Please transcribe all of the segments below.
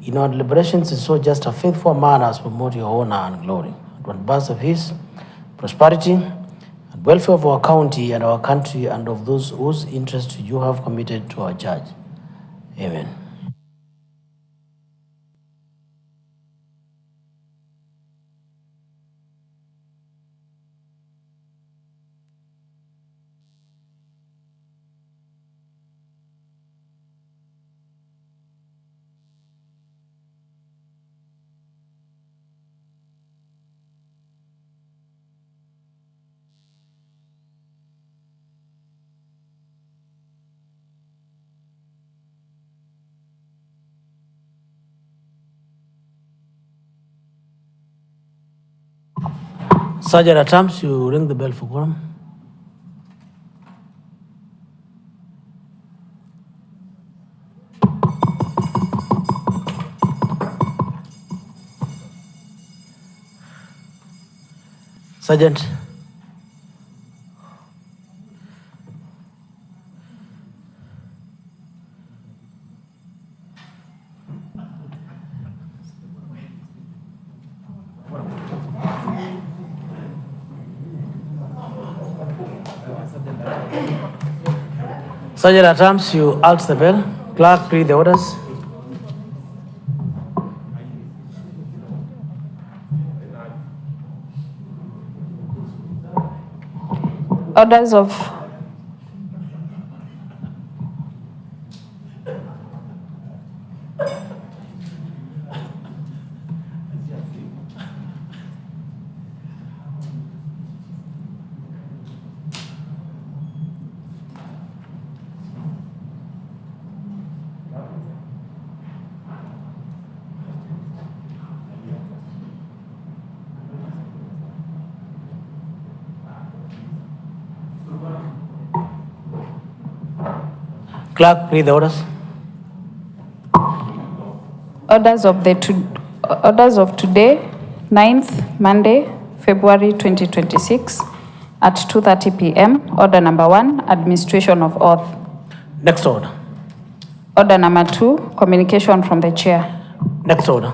In our deliberations, is so just a faithful man as promote your honor and glory. And on behalf of his prosperity and welfare of our county and our country and of those whose interest you have committed to our church. Amen. Sergeant at arms, you ring the bell for quorum. Sergeant. Sergeant at arms, you alt the bell. Clerk, read the orders. Orders of Clerk, read the orders. orders of today, 9th Monday, February 2026 at 2:30 p.m. Order number 1, administration of oath. Next order. Order number 2, communication from the chair. Next order.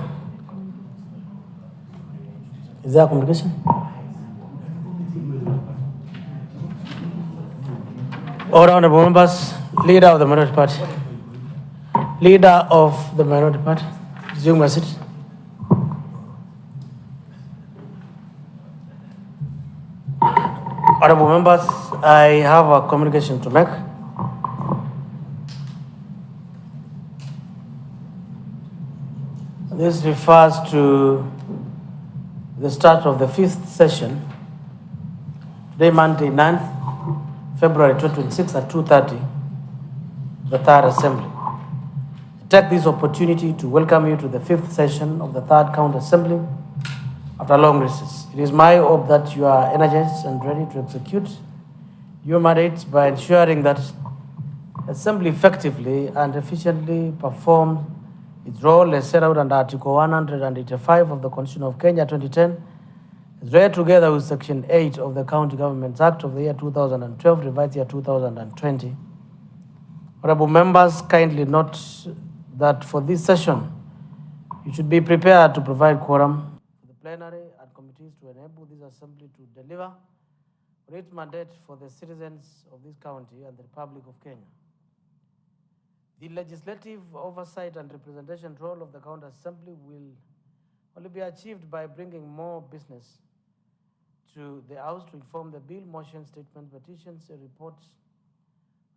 Is there a communication? Order, honorable members, leader of the minority party. Leader of the minority party. Resume my seat. Honorable members, I have a communication to make. This refers to the start of the 5th session, today Monday 9th February 2026 at 2:30, the 3rd Assembly. I take this opportunity to welcome you to the 5th session of the 3rd County Assembly after a long recess. It is my hope that you are energized and ready to execute your mandates by ensuring that Assembly effectively and efficiently performs its role as set out under Article 185 of the Constitution of Kenya 2010, is read together with Section 8 of the County Governments Act of the year 2012, revised year 2020. Honorable members, kindly note that for this session, you should be prepared to provide quorum for the plenary and committees to enable this assembly to deliver on its mandate for the citizens of this county and the Republic of Kenya. The legislative oversight and representation role of the county assembly will only be achieved by bringing more business to the House to inform the bill, motion, statement, petitions, and reports.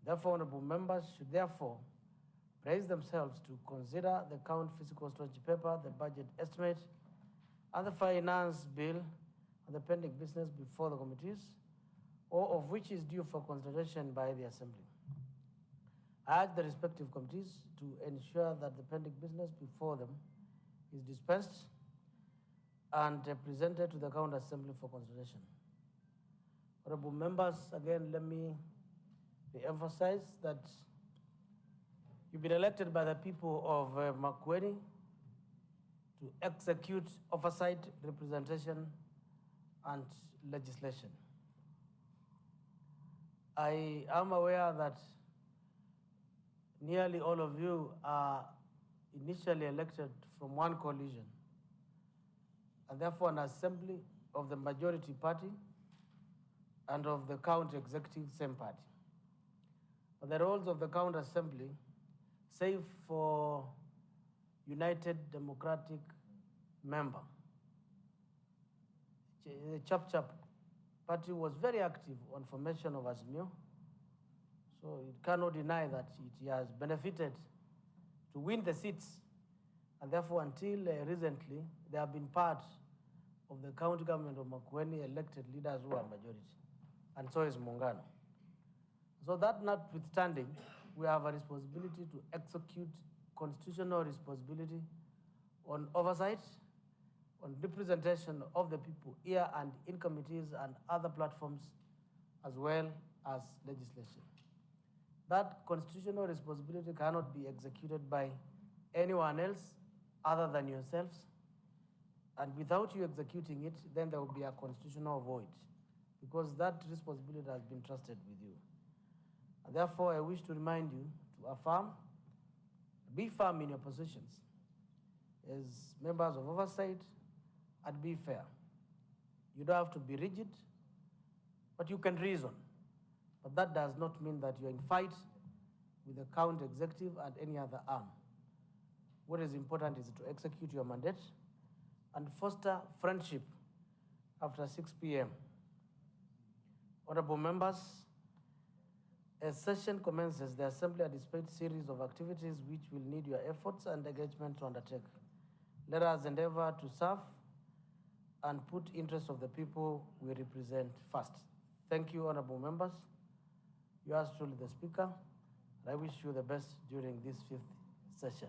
Therefore, honorable members should therefore brace themselves to consider the county fiscal strategy paper, the budget estimate, and the finance bill and the pending business before the committees, or of which is due for consideration by the assembly. I urge the respective committees to ensure that the pending business before them is dispensed and presented to the county assembly for consideration. Honorable members, again, let me emphasize that you've been elected by the people of Makueni to execute oversight, representation, and legislation. I am aware that nearly all of you are initially elected from one coalition, and therefore an assembly of the majority party and of the county executive same party. But the roles of the county assembly, save for United Democratic member, the Chap party was very active on formation of Azimio, so it cannot deny that it has benefited to win the seats, and therefore until recently they have been part of the county government of Makueni elected leaders who are majority, and so is Muungano. So that notwithstanding, we have a responsibility to execute constitutional responsibility on oversight, on representation of the people here and in committees and other platforms, as well as legislation. That constitutional responsibility cannot be executed by anyone else other than yourselves. And without you executing it, then there will be a constitutional void, because that responsibility has been trusted with you. And therefore, I wish to remind you to be firm in your positions as members of oversight, and be fair. You don't have to be rigid, but you can reason. But that does not mean that you're in fight with the county executive and any other arm. What is important is to execute your mandate and foster friendship after 6 p.m. Honorable members, as session commences, the Assembly anticipates a series of activities which will need your efforts and engagement to undertake. Let us endeavor to serve and put interests of the people we represent first. Thank you, honorable members. You are truly the Speaker, and I wish you the best during this 5th session.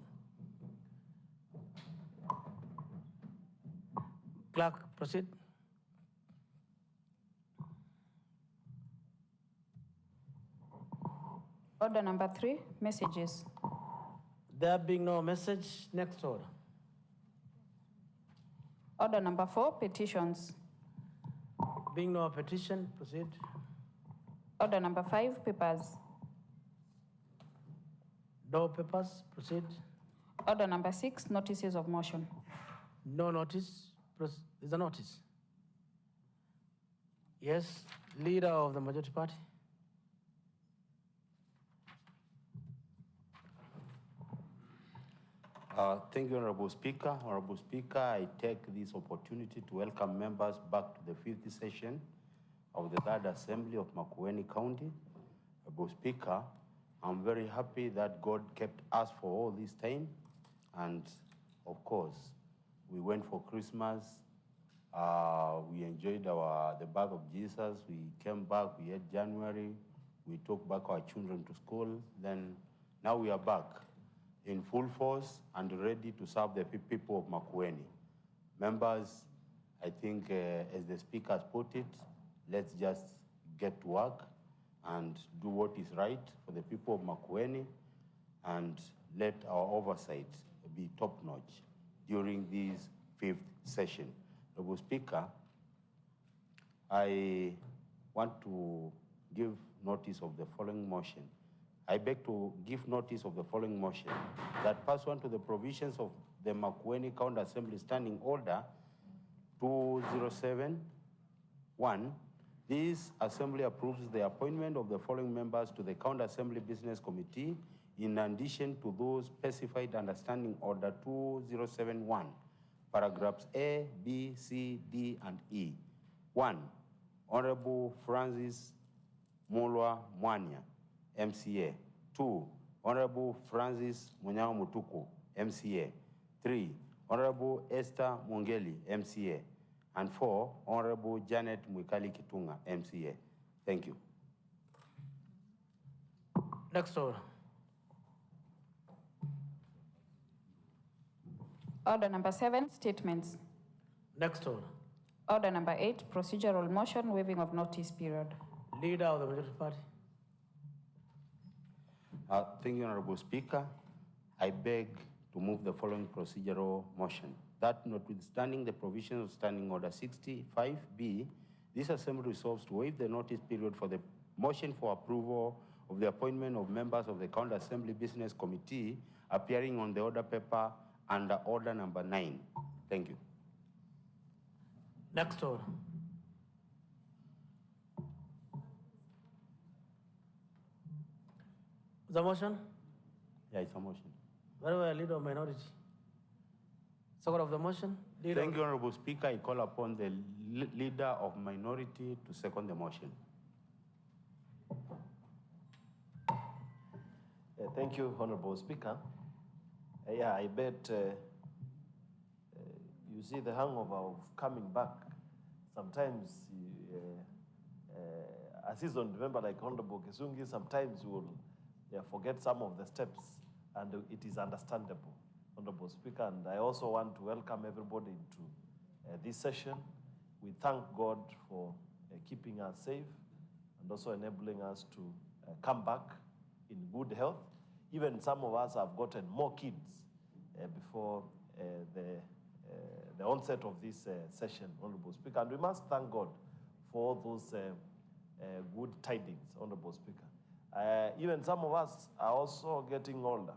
Clerk, proceed. Order number 3, messages. There being no message, next order. Order number 4, petitions. Being no petition, proceed. Order number 5, papers. No papers, proceed. Order number 6, notices of motion. No notice, there's a notice. Yes, leader of the majority party. Thank you, Honorable Speaker. Honorable Speaker, I take this opportunity to welcome members back to the 5th session of the 3rd Assembly of Makueni County. Honorable Speaker, I'm very happy that God kept us for all this time. And of course, we went for Christmas. We enjoyed the birth of Jesus. We came back, we had January. We took back our children to school. Then now we are back in full force and ready to serve the people of Makueni. Members, I think as the Speaker has put it, let's just get to work and do what is right for the people of Makueni, and let our oversight be top-notch during this 5th session. Honorable Speaker, I want to give notice of the following motion. I beg to give notice of the following motion, that pursuant to the provisions of the Makueni County Assembly Standing Order 2071, this Assembly approves the appointment of the following members to the County Assembly Business Committee in addition to those specified under Standing Order 2071, paragraphs A, B, C, D, and E. 1. Honorable Francis Mulwa Mwanya, MCA. 2. Honorable Francis Munyao Mutuku, MCA. 3. Honorable Esther Mungeli, MCA. And 4. Honorable Janet Mwikali Kitunga, MCA. Thank you. Next order. Order number 7, statements. Next order. Order number 8, procedural motion, waiving of notice period. Leader of the majority party. Thank you, Honorable Speaker. I beg to move the following procedural motion. That notwithstanding the provisions of Standing Order 65B, this Assembly resolves to waive the notice period for the motion for approval of the appointment of members of the County Assembly Business Committee appearing on the order paper under order number 9. Thank you. Next order. The motion? Yeah, it's a motion. Very well, leader of minority. Second of the motion? Thank you, Honorable Speaker. I call upon the leader of minority to second the motion. Thank you, Honorable Speaker. Yeah, I bet you see the hangover of coming back. Sometimes a seasoned member like Honorable Kisungi, sometimes you will forget some of the steps, and it is understandable, Honorable Speaker. And I also want to welcome everybody into this session. We thank God for keeping us safe and also enabling us to come back in good health. Even some of us have gotten more kids before the onset of this session, Honorable Speaker. And we must thank God for all those good tidings, Honorable Speaker. Even some of us are also getting older,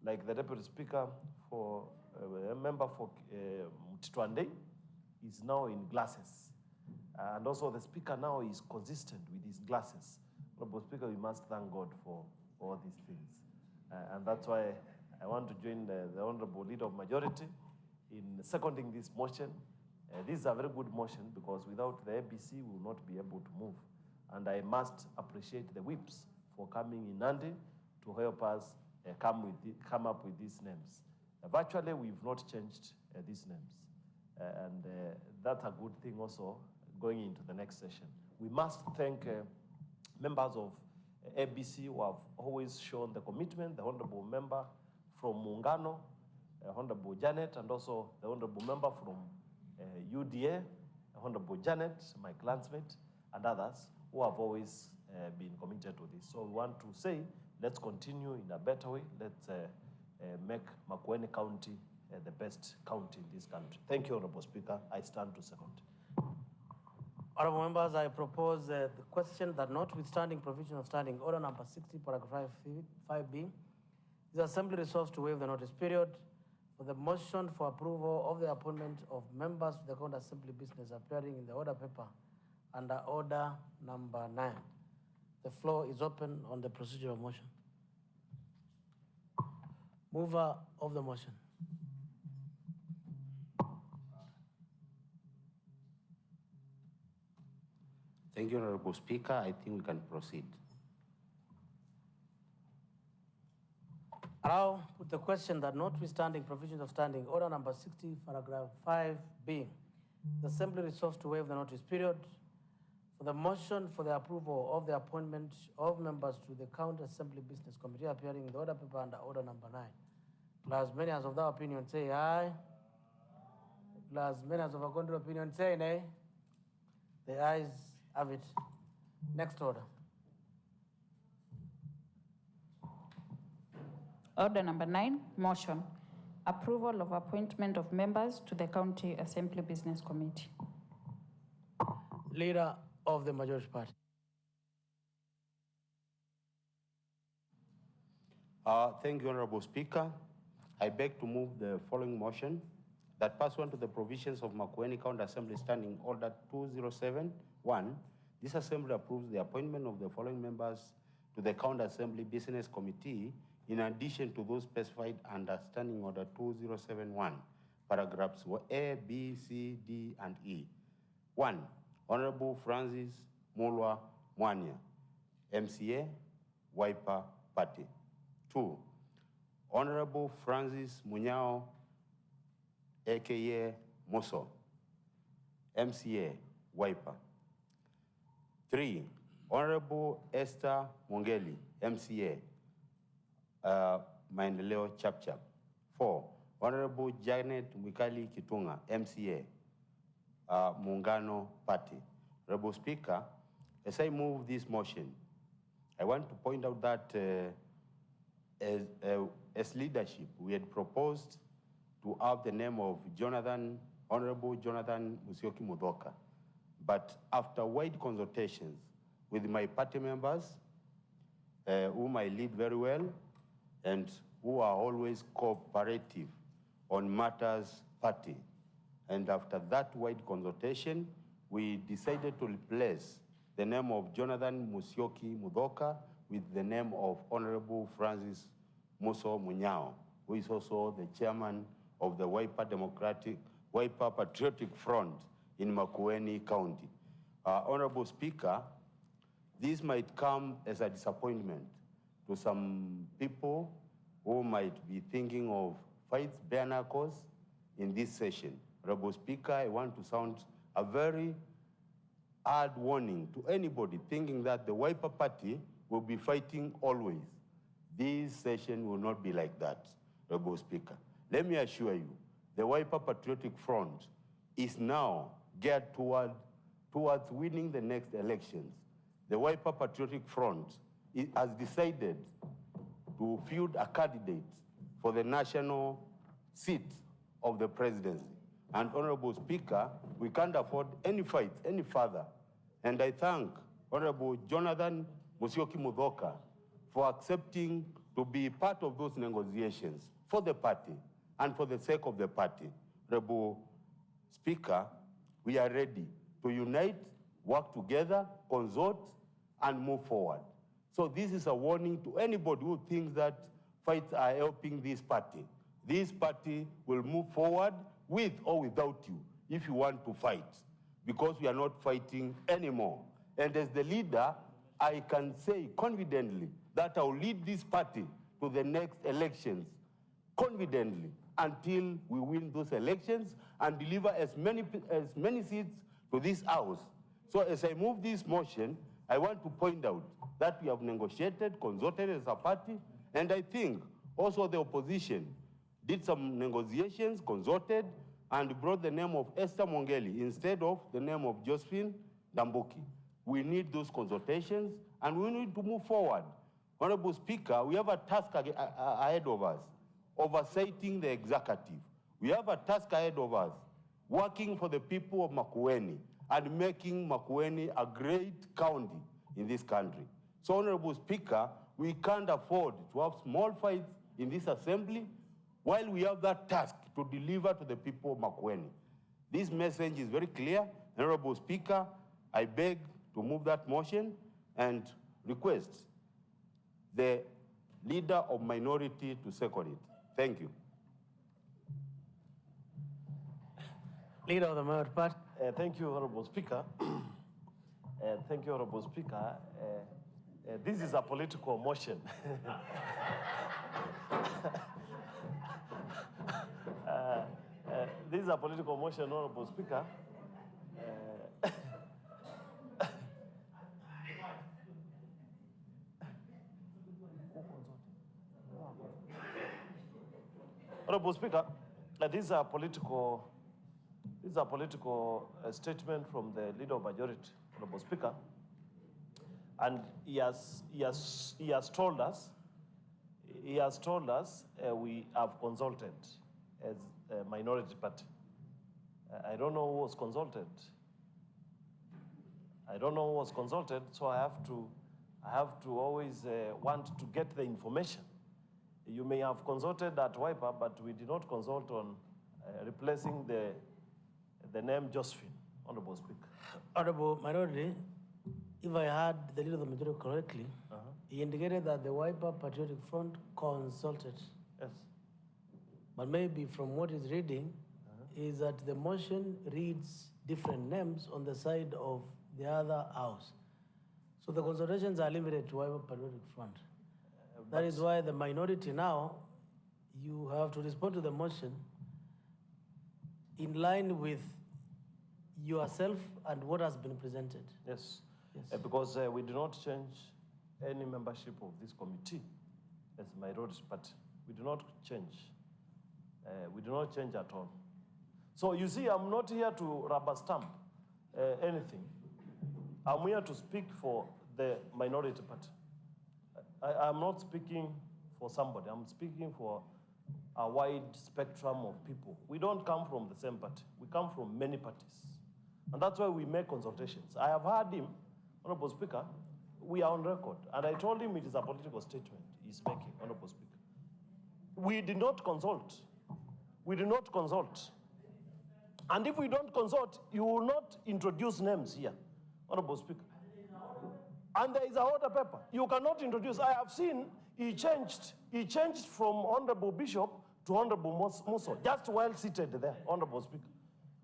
like the Deputy Speaker for a member for Mtitwande is now in glasses. And also the Speaker now is consistent with his glasses. Honorable Speaker, we must thank God for all these things. And that's why I want to join the Honorable Leader of Majority in seconding this motion. This is a very good motion because without the ABC, we will not be able to move. And I must appreciate the whips for coming in handy to help us come up with these names. Virtually, we've not changed these names. And that's a good thing also going into the next session. We must thank members of ABC who have always shown the commitment, the Honorable Member from Muungano, Honorable Janet, and also the Honorable Member from UDA, Honorable Janet, my clansmate, and others who have always been committed to this. So we want to say, let's continue in a better way. Let's make Makueni County the best county in this country. Thank you, Honorable Speaker. I stand to second. Honorable members, I propose the question that notwithstanding provision of standing order number 60, paragraph 5B, the Assembly resolves to waive the notice period for the motion for approval of the appointment of members to the County Assembly business appearing in the order paper under order number 9. The floor is open on the procedural motion. Mover of the motion. Thank you, Honorable Speaker. I think we can proceed. Allow put the question that notwithstanding provisions of standing order number 60, paragraph 5B, the Assembly resolves to waive the notice period for the motion for the approval of the appointment of members to the County Assembly Business Committee appearing in the order paper under order number 9. Plus, many as of that opinion say aye. Plus, many as of a contrary opinion say nay. The ayes have it. Next order. Order number 9, motion. Approval of appointment of members to the County Assembly Business Committee. Leader of the Majority Party. Thank you, Honorable Speaker. I beg to move the following motion that pursuant to the provisions of Makueni County Assembly Standing Order 207-1, this Assembly approves the appointment of the following members to the County Assembly Business Committee in addition to those specified under Standing Order 2071, paragraphs A, B, C, D, and E. 1. Honorable Francis Mulwa Mwanya, MCA, Wiper Party. 2. Honorable Francis Munyao, aka Moso, MCA, Wiper. 3. Honorable Esther Mongeli, MCA, Maendeleo Chapchap. 4. Honorable Janet Mwikali Kitunga, MCA, Muungano Party. Honorable Speaker, as I move this motion, I want to point out that as leadership, we had proposed to have the name of Honorable Jonathan Musyoki Mudoka. But after wide consultations with my party members, whom I lead very well and who are always cooperative on matters party. And after that wide consultation, we decided to replace the name of Jonathan Musyoki Mudoka with the name of Honorable Francis Muso Munyao, who is also the chairman of the Wiper Patriotic Front in Makueni County. Honorable Speaker, this might come as a disappointment to some people who might be thinking of fights bare knuckles in this session. Honorable Speaker, I want to sound a very hard warning to anybody thinking that the Wiper Party will be fighting always. This session will not be like that, Honorable Speaker. Let me assure you, the Wiper Patriotic Front is now geared towards winning the next elections. The Wiper Patriotic Front has decided to field a candidate for the national seat of the presidency. And Honorable Speaker, we can't afford any fights any further. And I thank Honorable Jonathan Musyoki Mudoka for accepting to be part of those negotiations for the party and for the sake of the party. Honorable Speaker, we are ready to unite, work together, consult, and move forward. So this is a warning to anybody who thinks that fights are helping this party. This party will move forward with or without you if you want to fight, because we are not fighting anymore. And as the leader, I can say confidently that I will lead this party to the next elections confidently until we win those elections and deliver as many seats to this house. So as I move this motion, I want to point out that we have negotiated, consulted as a party, and I think also the opposition did some negotiations, consulted, and brought the name of Esther Mongeli instead of the name of Josephine Dambuki. We need those consultations, and we need to move forward. Honorable Speaker, we have a task ahead of us, oversighting the executive. We have a task ahead of us, working for the people of Makueni and making Makueni a great county in this country. So, Honorable Speaker, we can't afford to have small fights in this assembly while we have that task to deliver to the people of Makueni. This message is very clear. Honorable Speaker, I beg to move that motion and request the leader of minority to second it. Thank you. Leader of the minority party. Thank you, Honorable Speaker. Thank you, Honorable Speaker. This is a political motion. This is a political motion, Honorable Speaker. Honorable Speaker, this is a political statement from the leader of majority, Honorable Speaker, and he has told us we have consulted as a minority party. I don't know who was consulted. So I have to always want to get the information. You may have consulted at Wiper, but we did not consult on replacing the name Josephine, Honorable Speaker. Honorable Minority, if I heard the leader of the majority correctly, he indicated that the Wiper Patriotic Front consulted. Yes. But maybe from what he's reading, is that the motion reads different names on the side of the other house. So the consultations are limited to Wiper Patriotic Front. That is why the minority now, you have to respond to the motion in line with yourself and what has been presented. Yes. Yes. Because we do not change any membership of this committee as minority party. We do not change. We do not change at all. So you see, I'm not here to rubber stamp anything. I'm here to speak for the minority party. I'm not speaking for somebody. I'm speaking for a wide spectrum of people. We don't come from the same party. We come from many parties. And that's why we make consultations. I have heard him, Honorable Speaker, we are on record. And I told him it is a political statement he's making, Honorable Speaker. We did not consult. We did not consult. And if we don't consult, you will not introduce names here, Honorable Speaker. And there is a order paper. You cannot introduce. I have seen he changed from Honorable Bishop to Honorable Musso, just while seated there, Honorable Speaker.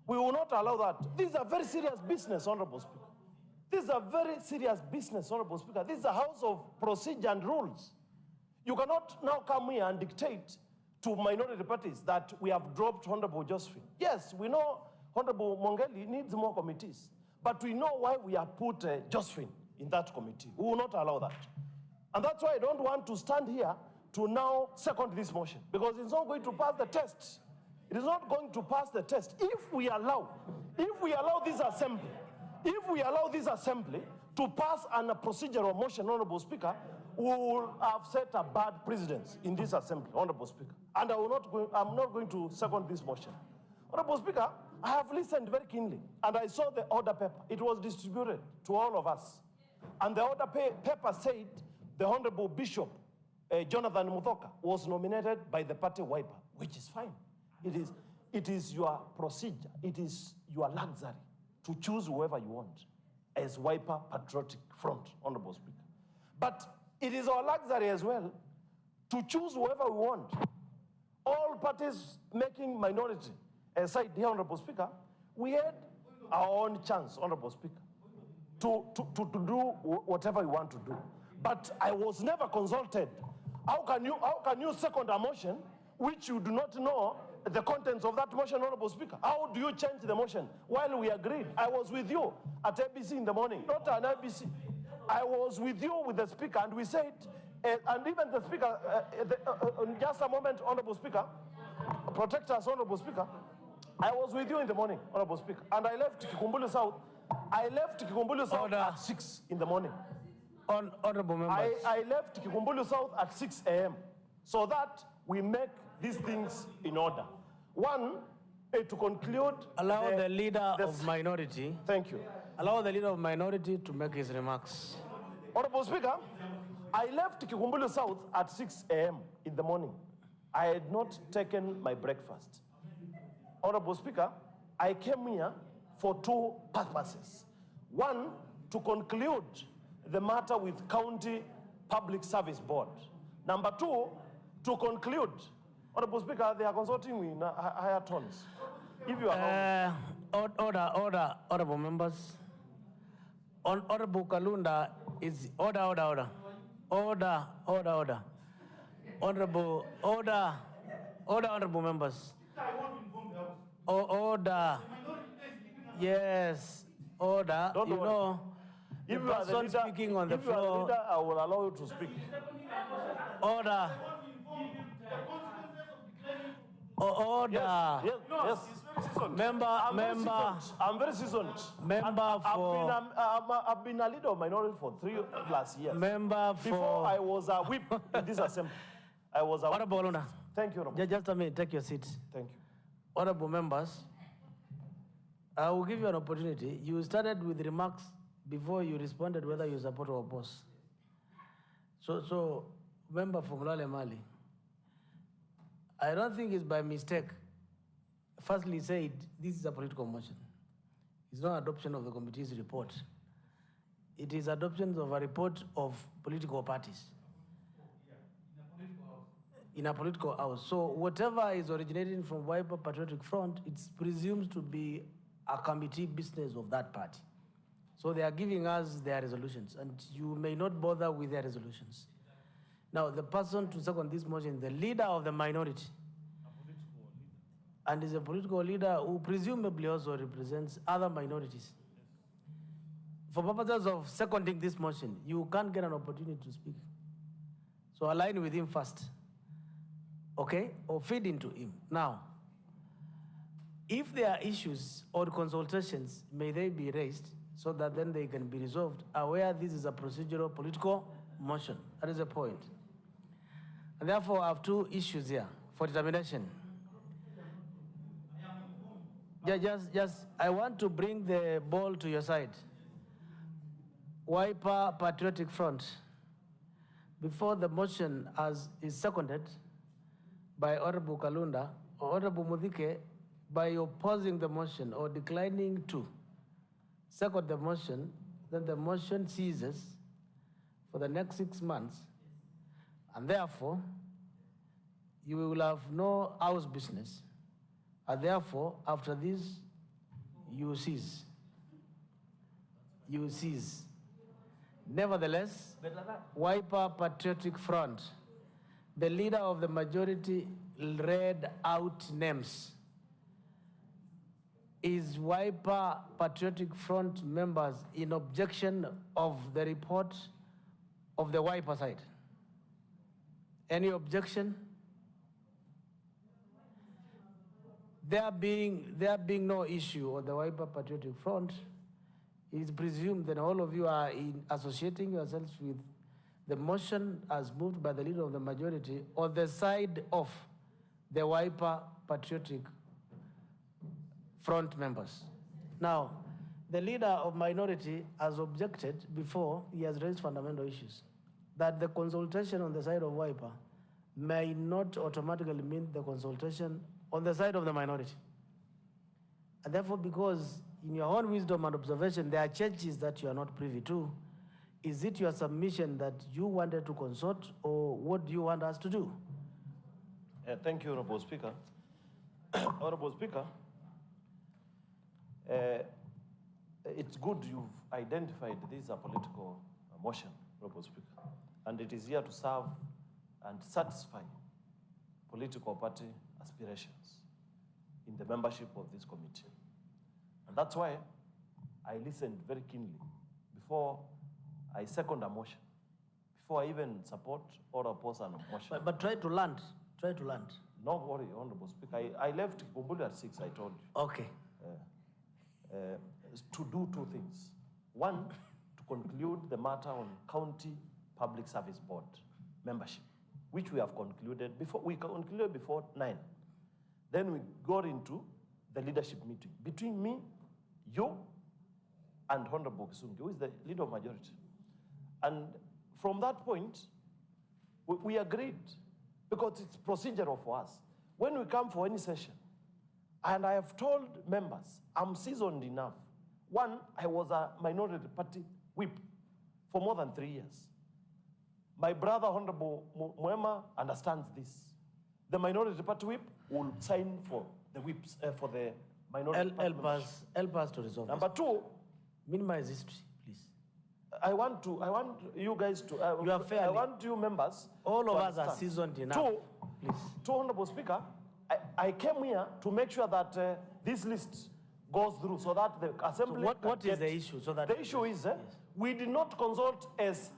We will not allow that. This is a very serious business, Honorable Speaker. This is a very serious business, Honorable Speaker. This is a house of procedure and rules. You cannot now come here and dictate to minority parties that we have dropped Honorable Josephine. Yes, we know Honorable Mongeli needs more committees, but we know why we have put Josephine in that committee. We will not allow that. And that's why I don't want to stand here to now second this motion, because it's not going to pass the test. It is not going to pass the test. If we allow this assembly, to pass a procedural motion, Honorable Speaker, we will have set a bad precedent in this assembly, Honorable Speaker. And I'm not going to second this motion. Honorable Speaker, I have listened very keenly, and I saw the order paper. It was distributed to all of us. And the order paper said the Honorable Bishop Jonathan Muthoka was nominated by the party Wiper, which is fine. It is your procedure. It is your luxury to choose whoever you want as Wiper Patriotic Front, Honorable Speaker. But it is our luxury as well to choose whoever we want. All parties making minority aside here, Honorable Speaker, we had our own chance, Honorable Speaker, to do whatever we want to do. But I was never consulted. How can you second a motion which you do not know the contents of that motion, Honorable Speaker? How do you change the motion while we agreed? I was with you at ABC in the morning, not an ABC. I was with you with the Speaker, and we said, and even the Speaker, just a moment, Honorable Speaker, protect us, Honorable Speaker. I was with you in the morning, Honorable Speaker, and I left Kikumbulu South. At 6 in the morning. Honorable members. I left Kikumbulu South at 6 a.m. so that we make these things in order. One, to conclude. Allow the leader of minority. Thank you. Allow the leader of minority to make his remarks. Honorable Speaker, I left Kikumbulu South at 6 a.m. in the morning. I had not taken my breakfast. Honorable Speaker, I came here for two purposes. One, to conclude the matter with County Public Service Board. Number two, to conclude. Honorable Speaker, they are consulting me in higher tones. If you allow Order, honorable members. Honorable Kalunda is order. Honorable members. Order. Yes, order. Don't worry. Know, if the you are the person leader, speaking on the if you are the floor. leader, I will allow you to speak. Order. Order. Yes. Member. I'm very seasoned. Member for. I've been a leader of minority for 3+ years. Member for. Before I was a whip in this assembly. I was a whip. Honorable Luna. Thank you, Honorable. Just a minute, take your seat. Thank you. Honorable members, I will give you an opportunity. You started with remarks before you responded whether you support or oppose. So member from Lale Mali, I don't think it's by mistake. Firstly said, this is a political motion. It's not adoption of the committee's report. It is adoption of a report of political parties. In a political house. So whatever is originating from Wiper Patriotic Front, it's presumed to be a committee business of that party. So they are giving us their resolutions, and you may not bother with their resolutions. Now, the person to second this motion, the leader of the minority, and is a political leader who presumably also represents other minorities. For purposes of seconding this motion, you can't get an opportunity to speak. So align with him first. Okay, or feed into him. Now, if there are issues or consultations, may they be raised so that then they can be resolved, aware this is a procedural political motion. That is the point. And therefore, I have two issues here for determination. I want to bring the ball to your side. Wiper Patriotic Front. Before the motion is seconded by Honorable Kalunda or Honorable Mudike, by opposing the motion or declining to second the motion, then the motion ceases for the next 6 months, and therefore you will have no house business, and therefore after this you cease. You cease. Nevertheless, Wiper Patriotic Front, the leader of the majority read out names. Is Wiper Patriotic Front members in objection of the report of the Wiper side? Any objection? There being no issue on the Wiper Patriotic Front, it is presumed that all of you are associating yourselves with the motion as moved by the leader of the majority on the side of the Wiper Patriotic Front members. Now, the leader of minority has objected before he has raised fundamental issues that the consultation on the side of Wiper may not automatically mean the consultation on the side of the minority. And therefore, because in your own wisdom and observation, there are changes that you are not privy to, is it your submission that you wanted to consult, or what do you want us to do? Thank you, Honorable Speaker. Honorable Speaker, it's good you've identified this is a political motion, Honorable Speaker, and it is here to serve and satisfy political party aspirations in the membership of this committee. And that's why I listened very keenly before I second a motion, before I even support or oppose a motion. But try to land. Try to land. No worry, Honorable Speaker. I left Kumbuli at 6, I told you. Okay. To do 2 things. One, to conclude the matter on County Public Service Board membership, which we have concluded before. We concluded before 9. Then we got into the leadership meeting between me, you, and Honorable Kisungi, who is the leader of majority. And from that point, we agreed, because it's procedural for us. When we come for any session, and I have told members, I'm seasoned enough. One, I was a minority party whip for more than 3 years. My brother, Honorable Mwema, understands this. The minority party whip will sign for the whips, for the minority party members. Help us to resolve Number this. 2, Minimize history, please. I want you guys to, You are fairly- I want you members. All to of us are understand. seasoned enough. 2, Please. Honorable Speaker, I came here to make sure that this list goes through so that the assembly. So what can is the get- issue? So that the issue is we did not consult as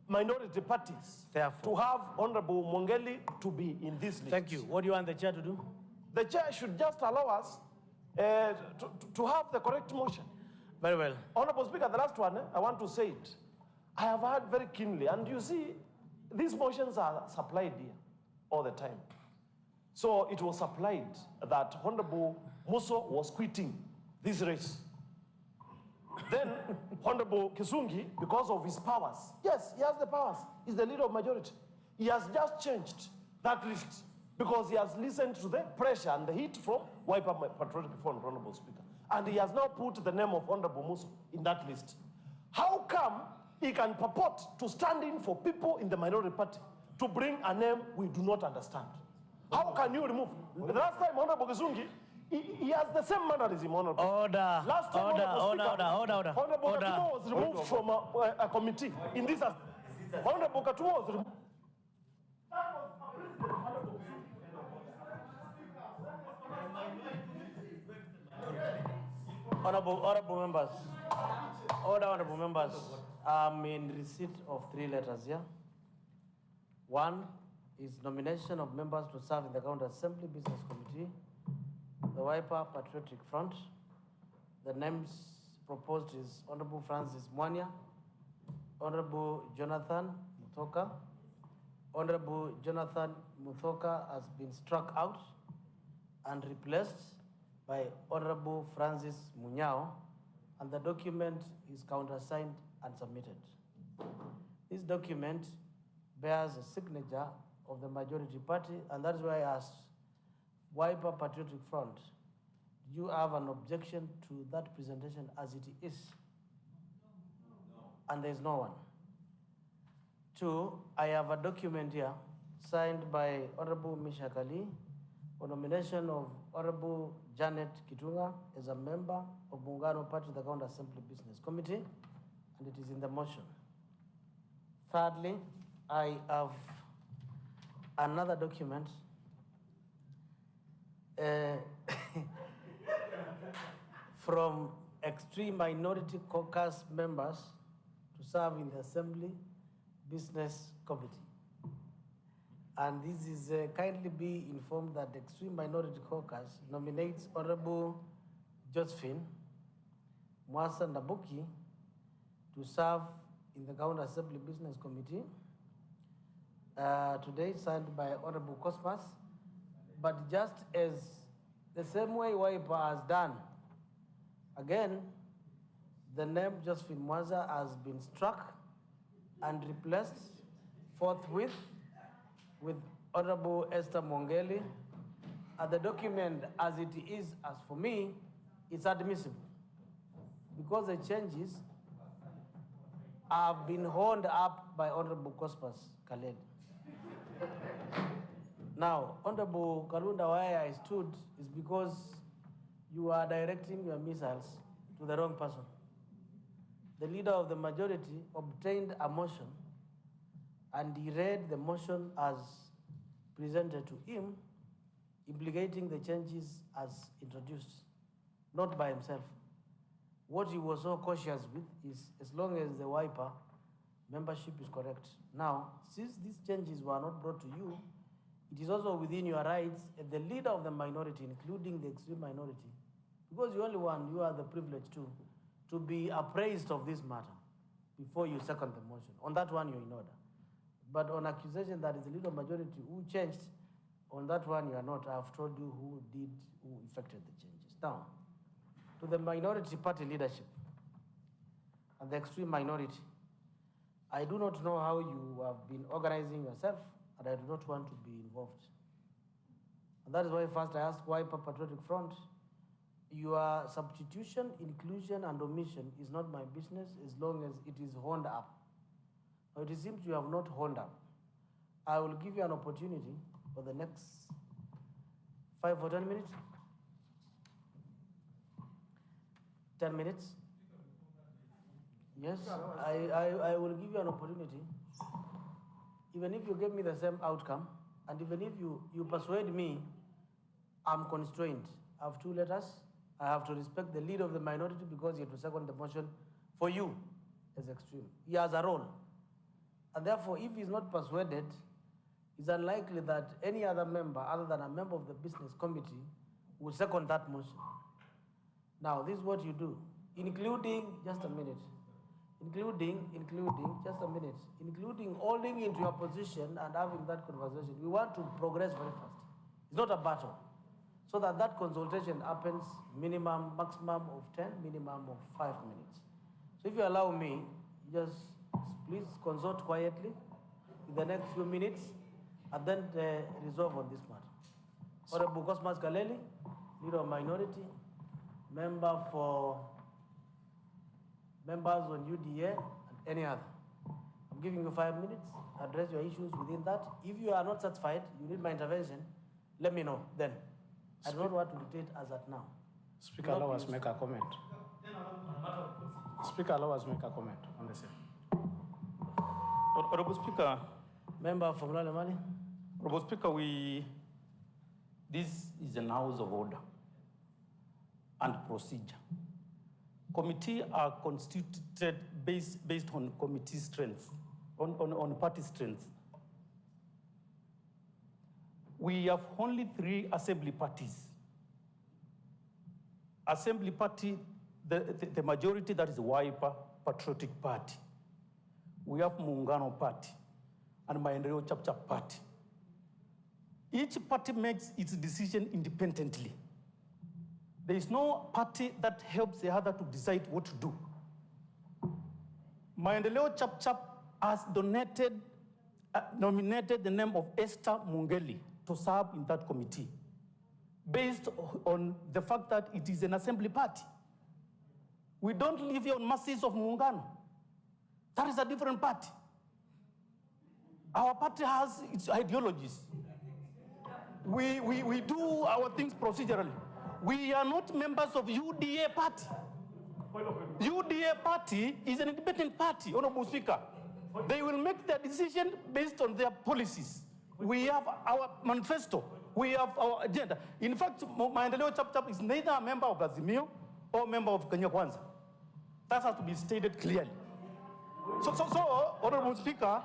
minority parties Therefore. to have Honorable Mongeli to be in this list. Thank you. What do you want the chair to do? The chair should just allow us to have the correct motion. Very well. Honorable Speaker, the last one, I want to say it. I have heard very keenly, and you see, these motions are supplied here all the time. So it was supplied that Honorable Muso was quitting this race. Then Honorable Kisungi, because of his powers, yes, he has the powers, he's the leader of majority. He has just changed that list because he has listened to the pressure and the heat from Wiper Patriotic Front, Honorable Speaker. And he has now put the name of Honorable Muso in that list. How come he can purport to stand in for people in the minority party to bring a name we do not understand? How can you remove? The last time, Honorable Kisungi, he has the same mannerism, Honorable. Order. Last time, Order. Honorable Speaker, Order. Honorable Order. Katumo was removed from a committee in this. Honorable Katumo was removed. Honorable members. Honorable members. I'm in receipt of 3 letters here. One is nomination of members to serve in the County Assembly Business Committee, the Wiper Patriotic Front. The names proposed is Honorable Francis Mwanya, Honorable Jonathan Muthoka. Honorable Jonathan Muthoka has been struck out and replaced by Honorable Francis Munyao, and the document is countersigned and submitted. This document bears a signature of the majority party, and that's why I asked Wiper Patriotic Front, do you have an objection to that presentation as it is? No. And there's no one. 2, I have a document here signed by Honorable Misha Kali for nomination of Honorable Janet Kitunga as a member of Muungano Party, the County Assembly Business Committee, and it is in the motion. Thirdly, I have another document from extreme minority caucus members to serve in the Assembly Business Committee. And this is kindly be informed that the extreme minority caucus nominates Honorable Josephine Mwasa Ndabuki to serve in the County Assembly Business Committee. Today signed by Honorable Cosmas, but just as the same way Wiper has done, again, the name Josephine Mwaza has been struck and replaced forthwith with Honorable Esther Mongeli. And the document as it is, as for me, it's admissible because the changes have been honed up by Honorable Cosmas Kaleli. Now, Honorable Kalunda, why I stood is because you are directing your missiles to the wrong person. The leader of the majority obtained a motion and he read the motion as presented to him, implicating the changes as introduced, not by himself. What he was so cautious with is as long as the Wiper membership is correct. Now, since these changes were not brought to you, it is also within your rights as the leader of the minority, including the extreme minority, because you're only one, you are the privilege too, to be appraised of this matter before you second the motion. On that one, you're in order. But on accusation that is the leader of majority who changed, on that one, you are not. I've told you who effected the changes. Now, to the minority party leadership and the extreme minority, I do not know how you have been organizing yourself, and I do not want to be involved. And that is why first I asked Wiper Patriotic Front, your substitution, inclusion, and omission is not my business as long as it is honed up. Now it seems you have not honed up. I will give you an opportunity for the next 5 or 10 minutes. 10 minutes? Yes, I will give you an opportunity. Even if you give me the same outcome, and even if you persuade me, I'm constrained. I have 2 letters. I have to respect the leader of the minority because he had to second the motion for you as extreme. He has a role. And therefore, if he's not persuaded, it's unlikely that any other member other than a member of the business committee will second that motion. Now, this is what you do, including, just a minute, including holding into your position and having that conversation. We want to progress very fast. It's not a battle. So that consultation happens maximum of 10, minimum of 5 minutes. So if you allow me, just please consult quietly in the next few minutes and then resolve on this matter. Honorable Cosmas Kaleli, leader of minority, member for members on UDA and any other. I'm giving you 5 minutes, address your issues within that. If you are not satisfied, you need my intervention, let me know then. I don't want to dictate as at now. Speaker, allow us make a comment. Speaker, allow us make a comment on the same. Honorable Speaker. Member from Lalemali. Honorable Speaker, this is an house of order and procedure. Committee are constituted based on committee strength, on party strength. We have only 3 assembly parties. Assembly party, the majority, that is Wiper Patriotic Party. We have Muungano Party and Maendeleo Chapter Party. Each party makes its decision independently. There is no party that helps the other to decide what to do. Maendeleo Chap has nominated the name of Esther Mungeli to serve in that committee based on the fact that it is an assembly party. We don't live here on masses of Muungano. That is a different party. Our party has its ideologies. We do our things procedurally. We are not members of UDA party. UDA party is an independent party, Honorable Speaker. They will make their decision based on their policies. We have our manifesto. We have our agenda. In fact, Maendeleo Chap is neither a member of Azimio or member of Kenya Kwanza. That has to be stated clearly. So, Honorable Speaker,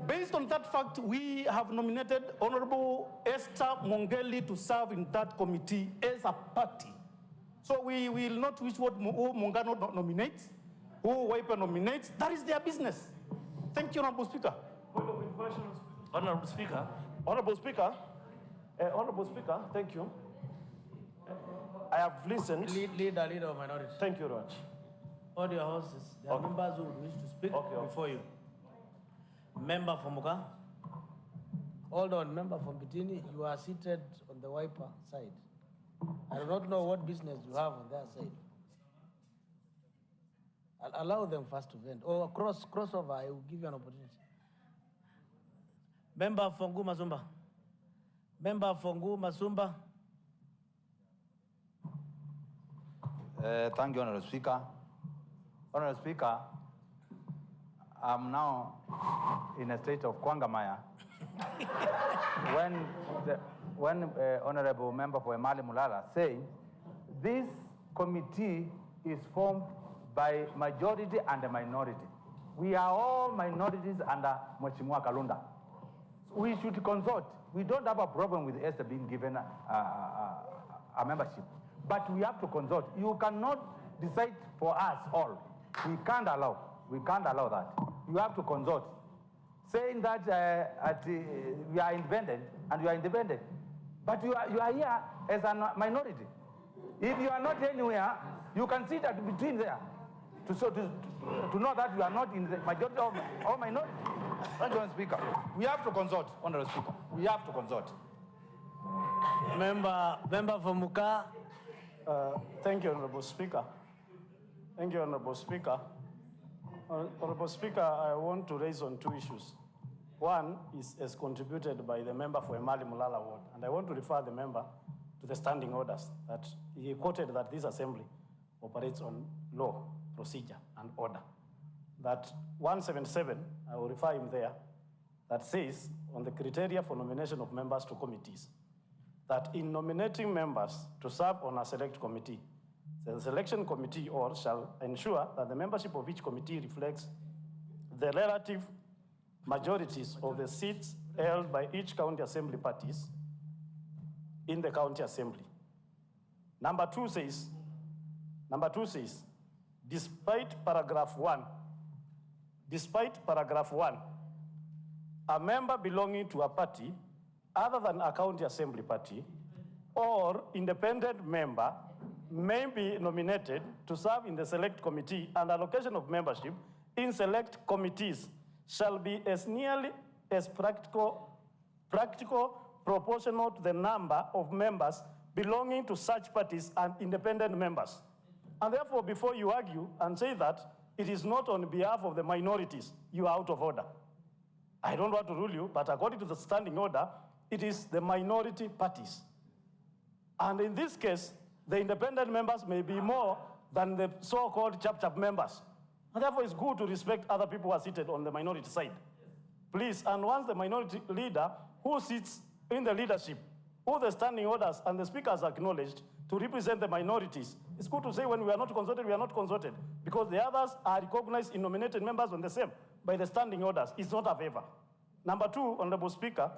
based on that fact, we have nominated Honorable Esther Mungeli to serve in that committee as a party. So we will not wish what who Muungano nominates, who Wiper nominates. That is their business. Thank you, Honorable Speaker. Honorable Speaker, thank you. I have listened. Leader of minority. Thank you, Raj. All your houses, there are members who wish to speak before you. Member from Muka. Hold on, member from Bitini, you are seated on the Wiper side. I do not know what business you have on their side. I'll allow them first to vent. Or crossover, I will give you an opportunity. Member Fongu Masumba. Member Fongu Masumba. Thank you, Honorable Speaker. Honorable Speaker, I'm now in a state of Kwangamaya. when Honorable Member for Emali Mulala saying this committee is formed by majority and a minority. We are all minorities under Mheshimiwa Kalunda. We should consult. We don't have a problem with Esther being given a membership, but we have to consult. You cannot decide for us all. We can't allow that. You have to consult. Saying that we are independent and you are independent, but you are here as a minority. If you are not anywhere, you can sit at between there to know that you are not in the majority or minority. Thank you, Speaker. We have to consult, Honorable Speaker. We have to consult. Member from Muka. Thank you, Honorable Speaker. Thank you, Honorable Speaker. Honorable Speaker, I want to raise on two issues. One is as contributed by the member for Emali Mulala Ward, and I want to refer the member to the standing orders that he quoted that this assembly operates on law, procedure, and order. That 177, I will refer him there, that says on the criteria for nomination of members to committees, that in nominating members to serve on a select committee, the selection committee shall ensure that the membership of each committee reflects the relative majorities of the seats held by each county assembly parties in the county assembly. Number two says, despite paragraph one, a member belonging to a party other than a county assembly party or independent member may be nominated to serve in the select committee, and allocation of membership in select committees shall be as nearly as practical proportional to the number of members belonging to such parties and independent members. And therefore, before you argue and say that it is not on behalf of the minorities, you are out of order. I don't want to rule you, but according to the standing order, it is the minority parties. And in this case, the independent members may be more than the so-called chap-chap members. And therefore, it's good to respect other people who are seated on the minority side. Please, and once the minority leader who sits in the leadership, who the standing orders and the speakers acknowledged to represent the minorities, it's good to say when we are not consulted, we are not consulted, because the others are recognized in nominated members on the same by the standing orders. It's not a favor. Number two, Honorable Speaker,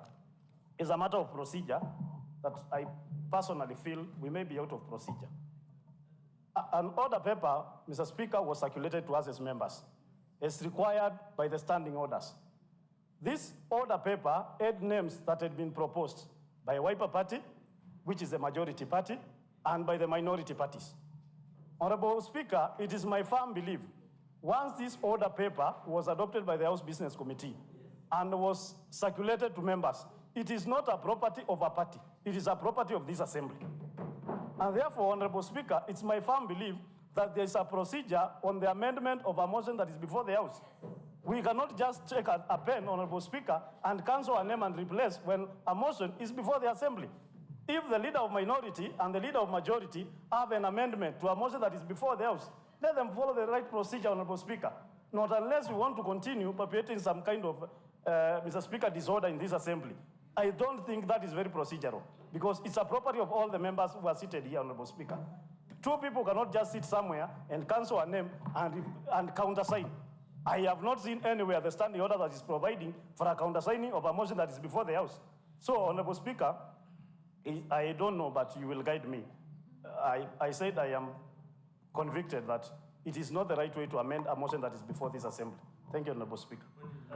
is a matter of procedure that I personally feel we may be out of procedure. An order paper, Mr. Speaker, was circulated to us as members, as required by the standing orders. This order paper had names that had been proposed by a Wiper party, which is the majority party, and by the minority parties. Honorable Speaker, it is my firm belief Once this order paper was adopted by the House Business Committee and was circulated to members, it is not a property of a party. It is a property of this assembly. And therefore, Honorable Speaker, it's my firm belief that there is a procedure on the amendment of a motion that is before the House. We cannot just take a pen, Honorable Speaker, and cancel a name and replace when a motion is before the assembly. If the leader of minority and the leader of majority have an amendment to a motion that is before the House, let them follow the right procedure, Honorable Speaker. Not unless we want to continue perpetuating some kind of, Mr. Speaker, disorder in this assembly. I don't think that is very procedural, because it's a property of all the members who are seated here, Honorable Speaker. Two people cannot just sit somewhere and cancel a name and countersign. I have not seen anywhere the standing order that is providing for a countersigning of a motion that is before the House. So, Honorable Speaker, I don't know, but you will guide me. I said I am convicted that it is not the right way to amend a motion that is before this assembly. Thank you, Honorable Speaker.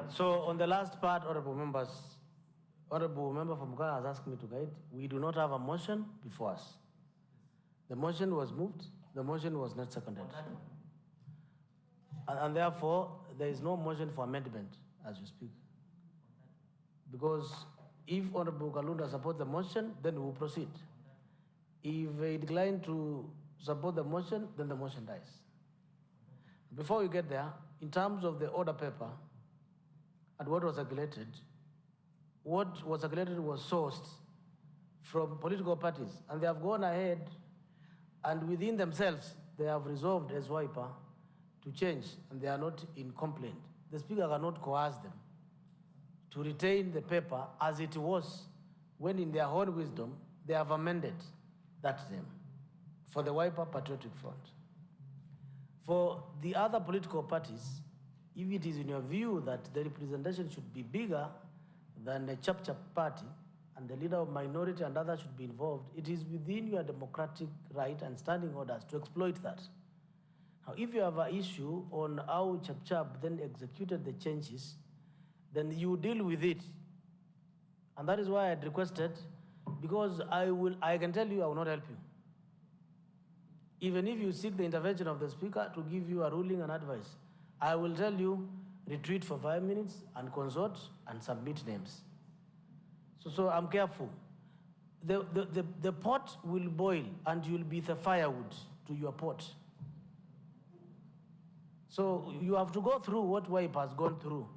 So on the last part, Honorable members, Honorable member from Ghana has asked me to guide. We do not have a motion before us. The motion was moved. The motion was not seconded. And therefore, there is no motion for amendment as you speak. Because if Honorable Kalunda supports the motion, then we will proceed. If he declines to support the motion, then the motion dies. Before we get there, in terms of the order paper and what was circulated was sourced from political parties, and they have gone ahead and within themselves, they have resolved as WIPA to change, and they are not in complaint. The Speaker cannot coerce them to retain the paper as it was when in their own wisdom, they have amended that name for the WIPA Patriotic Front. For the other political parties, if it is in your view that the representation should be bigger than the Chap-Chap party and the leader of minority and others should be involved, it is within your democratic right and standing orders to exploit that. Now, if you have an issue on how Chap-Chap then executed the changes, then you deal with it. And that is why I had requested, because I can tell you I will not help you. Even if you seek the intervention of the Speaker to give you a ruling and advice, I will tell you, retreat for 5 minutes and consult and submit names. So I'm careful. The pot will boil and you'll be the firewood to your pot. So you have to go through what WIPE has gone through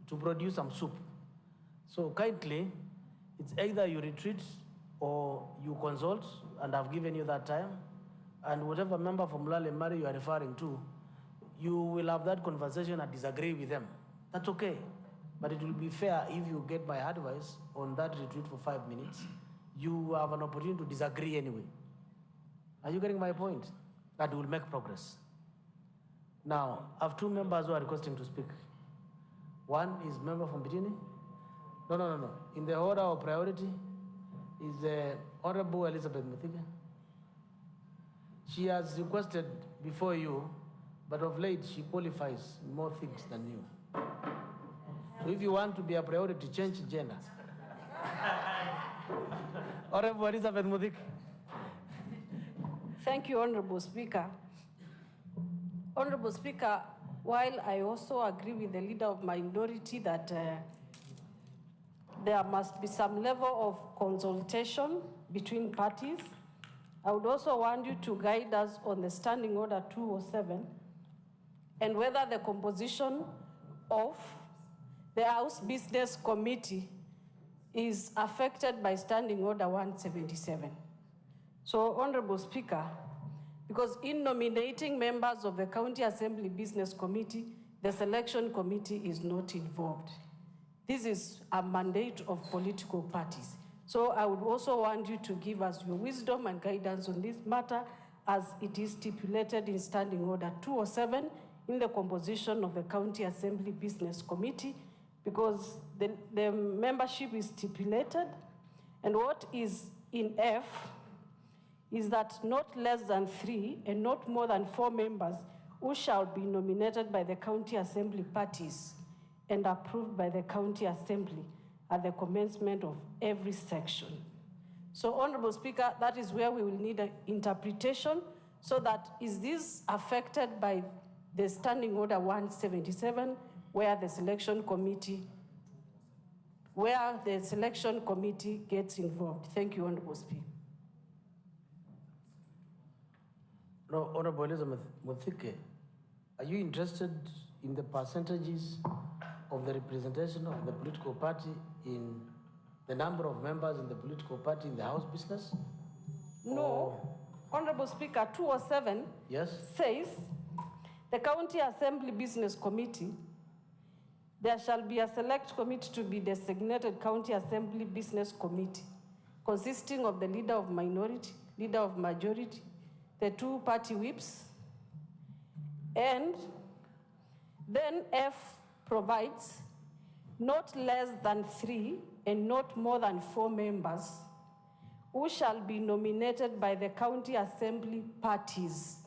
to produce some soup. So kindly, it's either you retreat or you consult, and I've given you that time. And whatever member from Lale Mari you are referring to, you will have that conversation and disagree with them. That's okay. But it will be fair if you get my advice on that retreat for 5 minutes. You have an opportunity to disagree anyway. Are you getting my point? That will make progress. Now, I have two members who are requesting to speak. One is member from Bitini. No. In the order of priority is the Honorable Elizabeth Muthiga. She has requested before you, but of late she qualifies more things than you. So if you want to be a priority, change gender. Honorable Elizabeth Muthiga. Thank you, Honorable Speaker. Honorable Speaker, while I also agree with the leader of minority that there must be some level of consultation between parties, I would also want you to guide us on the Standing Order 207 and whether the composition of the House Business Committee is affected by Standing Order 177. So, Honorable Speaker, because in nominating members of the County Assembly Business Committee, the selection committee is not involved. This is a mandate of political parties. So I would also want you to give us your wisdom and guidance on this matter as it is stipulated in Standing Order 207 in the composition of the County Assembly Business Committee, because the membership is stipulated, and what is in F is that not less than 3 and not more than 4 members who shall be nominated by the County Assembly parties and approved by the County Assembly at the commencement of every section. So, Honorable Speaker, that is where we will need an interpretation, so that is this affected by the Standing Order 177, where the selection committee gets involved. Thank you, Honorable Speaker. No, Honorable Elizabeth Muthike, are you interested in the percentages of the representation of the political party in the number of members in the political party in the House business? No, Honorable Speaker, 207 Yes. says the County Assembly Business Committee, there shall be a select committee to be designated County Assembly Business Committee, consisting of the leader of minority, leader of majority, the two party whips, and then F provides not less than 3 and not more than 4 members who shall be nominated by the County Assembly parties,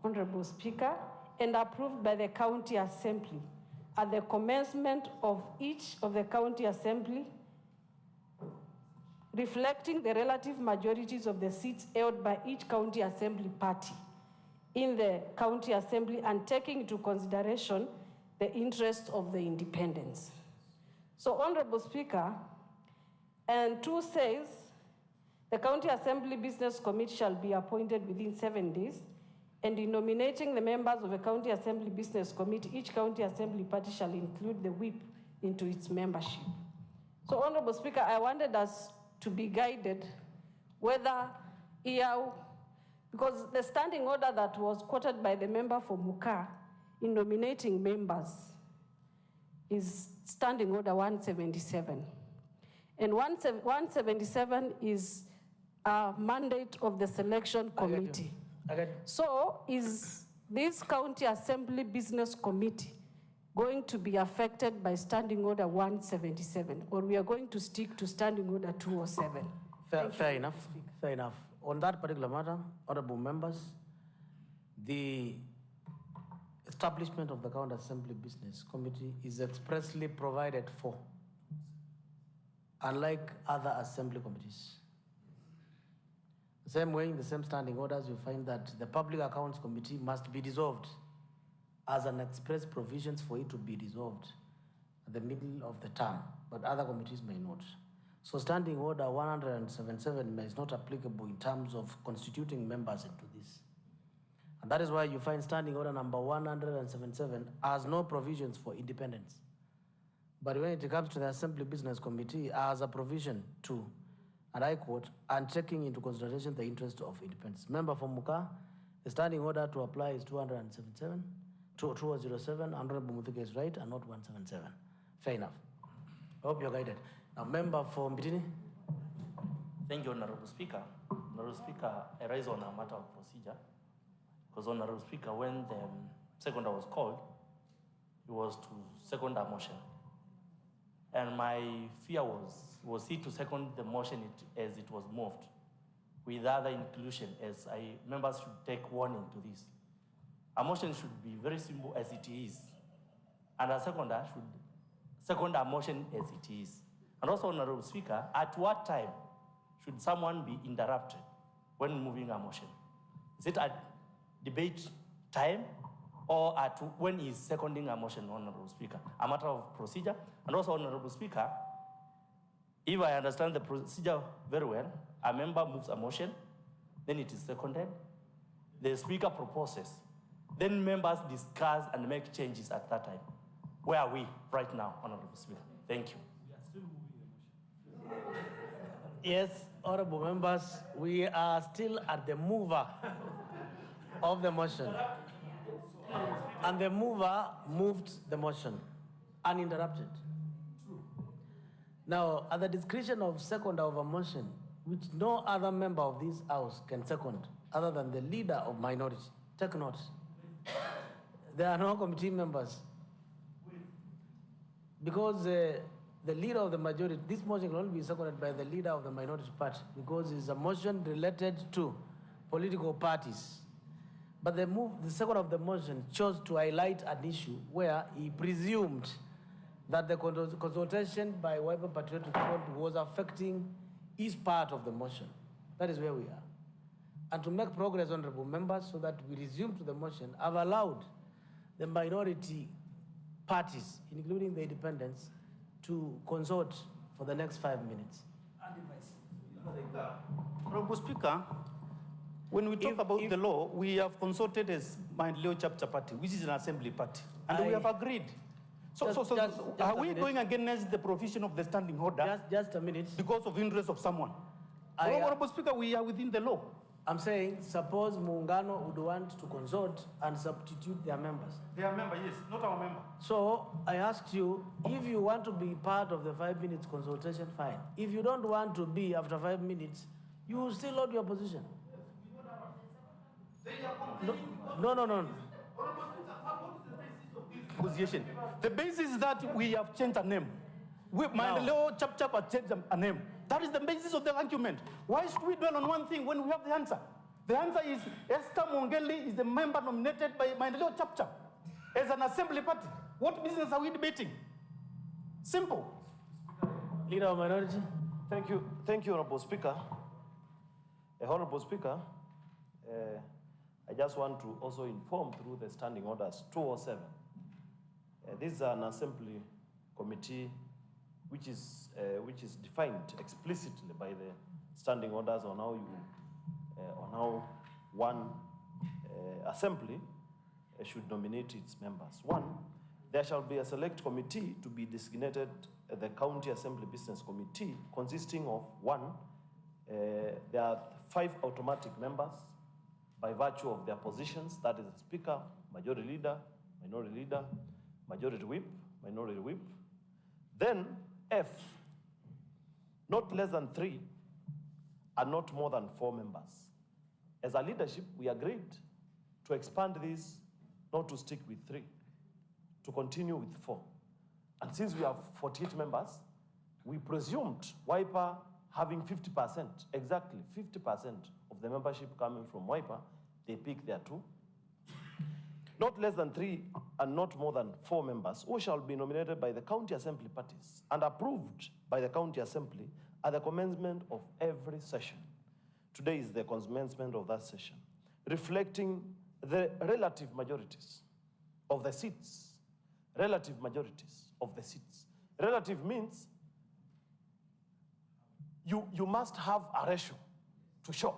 Honorable Speaker, and approved by the County Assembly at the commencement of each of the County Assembly, reflecting the relative majorities of the seats held by each County Assembly party in the County Assembly and taking into consideration the interests of the independents. So, Honorable Speaker, and 2 says, the County Assembly Business Committee shall be appointed within 7 days, and in nominating the members of the County Assembly Business Committee, each County Assembly party shall include the whip into its membership. So, Honorable Speaker, I wanted us to be guided whether here, because the standing order that was quoted by the member for Muka in nominating members is Standing Order 177. And 177 is a mandate of the selection committee. So is this County Assembly Business Committee going to be affected by Standing Order 177, or we are going to stick to Standing Order 207? Fair enough. Fair enough. On that particular matter, honorable members, the establishment of the County Assembly Business Committee is expressly provided for, unlike other assembly committees. The same way, in the same standing orders, you find that the Public Accounts Committee must be dissolved as an express provisions for it to be dissolved at the middle of the term, but other committees may not. So Standing Order 177 is not applicable in terms of constituting members into this. And that is why you find Standing Order number 177 has no provisions for independence. But when it comes to the Assembly Business Committee, has a provision to, and I quote, and taking into consideration the interest of independence. Member for Muka, the standing order to apply is 207, Honorable Muthike is right, and not 177. Fair enough. I hope you're guided. Now, member for Mbitini. Thank you, Honorable Speaker. Honorable Speaker, I rise on a matter of procedure. Because, Honorable Speaker, when the seconder was called, he was to second a motion. And my fear was he to second the motion as it was moved, with other inclusion, as members should take warning to this. A motion should be very simple as it is, and a seconder should second a motion as it is. And also, Honorable Speaker, at what time should someone be interrupted when moving a motion? Is it at debate time or at when he's seconding a motion, Honorable Speaker? A matter of procedure. And also, Honorable Speaker, if I understand the procedure very well, a member moves a motion, then it is seconded, the Speaker proposes, then members discuss and make changes at that time. Where are we right now, Honorable Speaker? Thank you. We are still moving the motion. Yes, honorable members, we are still at the mover of the motion. And the mover moved the motion uninterrupted. Now, at the discretion of seconder of a motion, which no other member of this house can second, other than the leader of minority, take note. There are no committee members. Because the leader of the majority, this motion can only be seconded by the leader of the minority party, because it's a motion related to political parties. But the second of the motion chose to highlight an issue where he presumed that the consultation by Wiper Patriotic Front was affecting his part of the motion. That is where we are. And to make progress, honorable members, so that we resume to the motion, I've allowed the minority parties, including the independents, to consult for the next 5 minutes. Honorable Speaker, when we talk about the law, we have consulted as Maendeleo Chapter Party, which is an assembly party, and we have agreed. So are we going against the provision of the standing order? Just a minute. Because of interest of someone? Honorable Speaker, we are within the law. I'm saying, suppose Muungano would want to consult and substitute their members. Their member, yes, not our member. So I asked you, if you want to be part of the 5 minutes consultation, fine. If you don't want to be after 5 minutes, you will still hold your position. No. Negotiation. The basis is that we have changed a name. Maendeleo Chap has changed a name. That is the basis of the argument. Why should we dwell on one thing when we have the answer? The answer is Esther Mongeli is the member nominated by Maendeleo Chap as an assembly party. What business are we debating? Simple. Leader of minority. Thank you, Honorable Speaker. Honorable Speaker, I just want to also inform through the standing orders 207. This is an assembly committee which is defined explicitly by the standing orders on how one assembly should nominate its members. One, there shall be a select committee to be designated the County Assembly Business Committee, consisting of one, there are 5 automatic members by virtue of their positions, that is the Speaker, Majority Leader, Minority Leader, Majority Whip, Minority Whip. Then F, not less than 3 and not more than 4 members. As a leadership, we agreed to expand this, not to stick with 3, to continue with 4. And since we have 48 members, we presumed Wiper having 50%, exactly 50% of the membership coming from Wiper, they pick their 2. Not less than 3 and not more than 4 members who shall be nominated by the county assembly parties and approved by the county assembly at the commencement of every session. Today is the commencement of that session, reflecting the relative majorities of the seats. Relative majorities of the seats. Relative means you must have a ratio to show.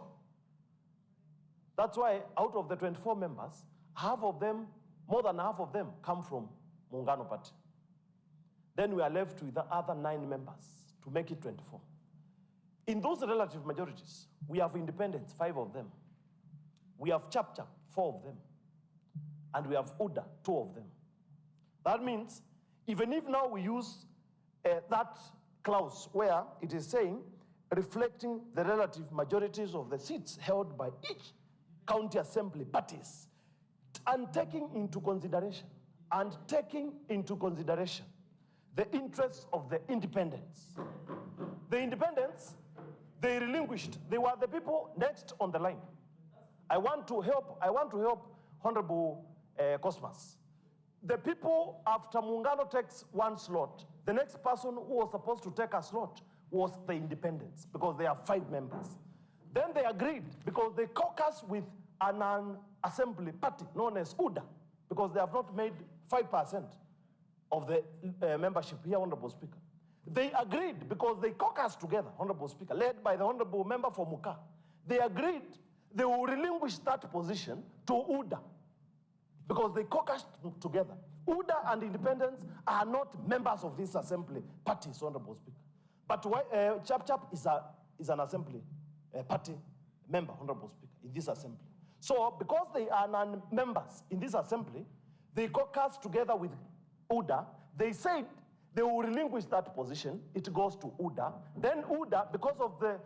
That's why out of the 24 members, half of them, more than half of them, come from Muungano Party. Then we are left with the other 9 members to make it 24. In those relative majorities, we have independents, 5 of them. We have Chap, 4 of them. And we have UDA, 2 of them. That means, even if now we use that clause where it is saying, reflecting the relative majorities of the seats held by each county assembly parties, and taking into consideration the interests of the independents. The independents, they relinquished. They were the people next on the line. I want to help Honorable Cosmas. The people, after Muungano takes 1 slot, the next person who was supposed to take a slot was the independents, because they have 5 members. Then they agreed, because they caucus with an assembly party known as UDA, because they have not made 5% of the membership here, Honorable Speaker. They agreed, because they caucused together, Honorable Speaker, led by the Honorable Member for Muka. They agreed they will relinquish that position to UDA, because they caucused together. UDA and independents are not members of this assembly parties, Honorable Speaker. But Chap is an assembly party member, Honorable Speaker, in this assembly. So because they are non-members in this assembly, they caucused together with UDA. They said they will relinquish that position. It goes to UDA. Then UDA, because of the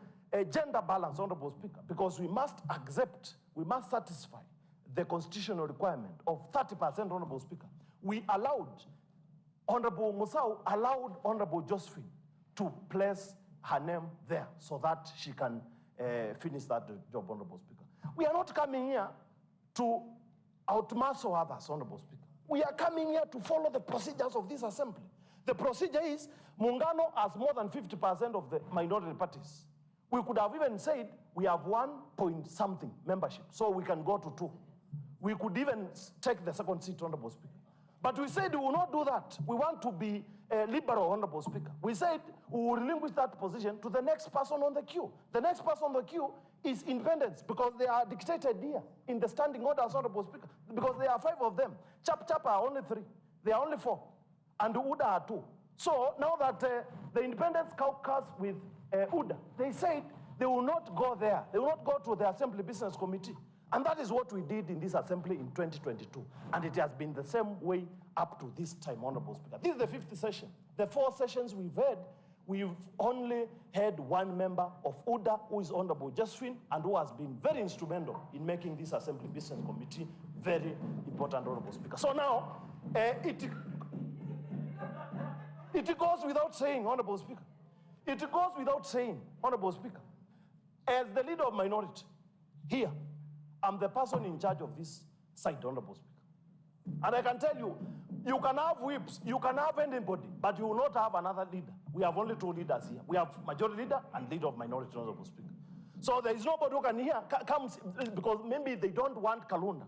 gender balance, Honorable Speaker, because we must satisfy the constitutional requirement of 30%, Honorable Speaker. We allowed, Honorable Musau allowed Honorable Josephine to place her name there so that she can finish that job, Honorable Speaker. We are not coming here to outmuscle others, Honorable Speaker. We are coming here to follow the procedures of this assembly. The procedure is Muungano has more than 50% of the minority parties. We could have even said we have 1 point something membership, so we can go to 2. we could even take the second seat, Honorable Speaker. But we said we will not do that. We want to be liberal, Honorable Speaker. We said we will relinquish that position to the next person on the queue. The next person on the queue is independents, because they are dictated here in the standing orders, Honorable Speaker, because there are 5 of them. Chap are only 3. There are only 4. And UDA are 2. So now that the independents caucus with UDA, they said they will not go there. They will not go to the Assembly Business Committee. And that is what we did in this Assembly in 2022. And it has been the same way up to this time, Honorable Speaker. This is the 5th session. The 4 sessions we've had, we've only had 1 member of UDA, who is Honorable Josephine, and who has been very instrumental in making this Assembly Business Committee very important, Honorable Speaker. So now, it goes without saying, Honorable Speaker. It goes without saying, Honorable Speaker, as the leader of minority here, I'm the person in charge of this side, Honorable Speaker. And I can tell you, you can have whips, you can have anybody, but you will not have another leader. We have only 2 leaders here. We have majority leader and leader of minority, Honorable Speaker. So there is nobody who can here come, because maybe they don't want Kalunda.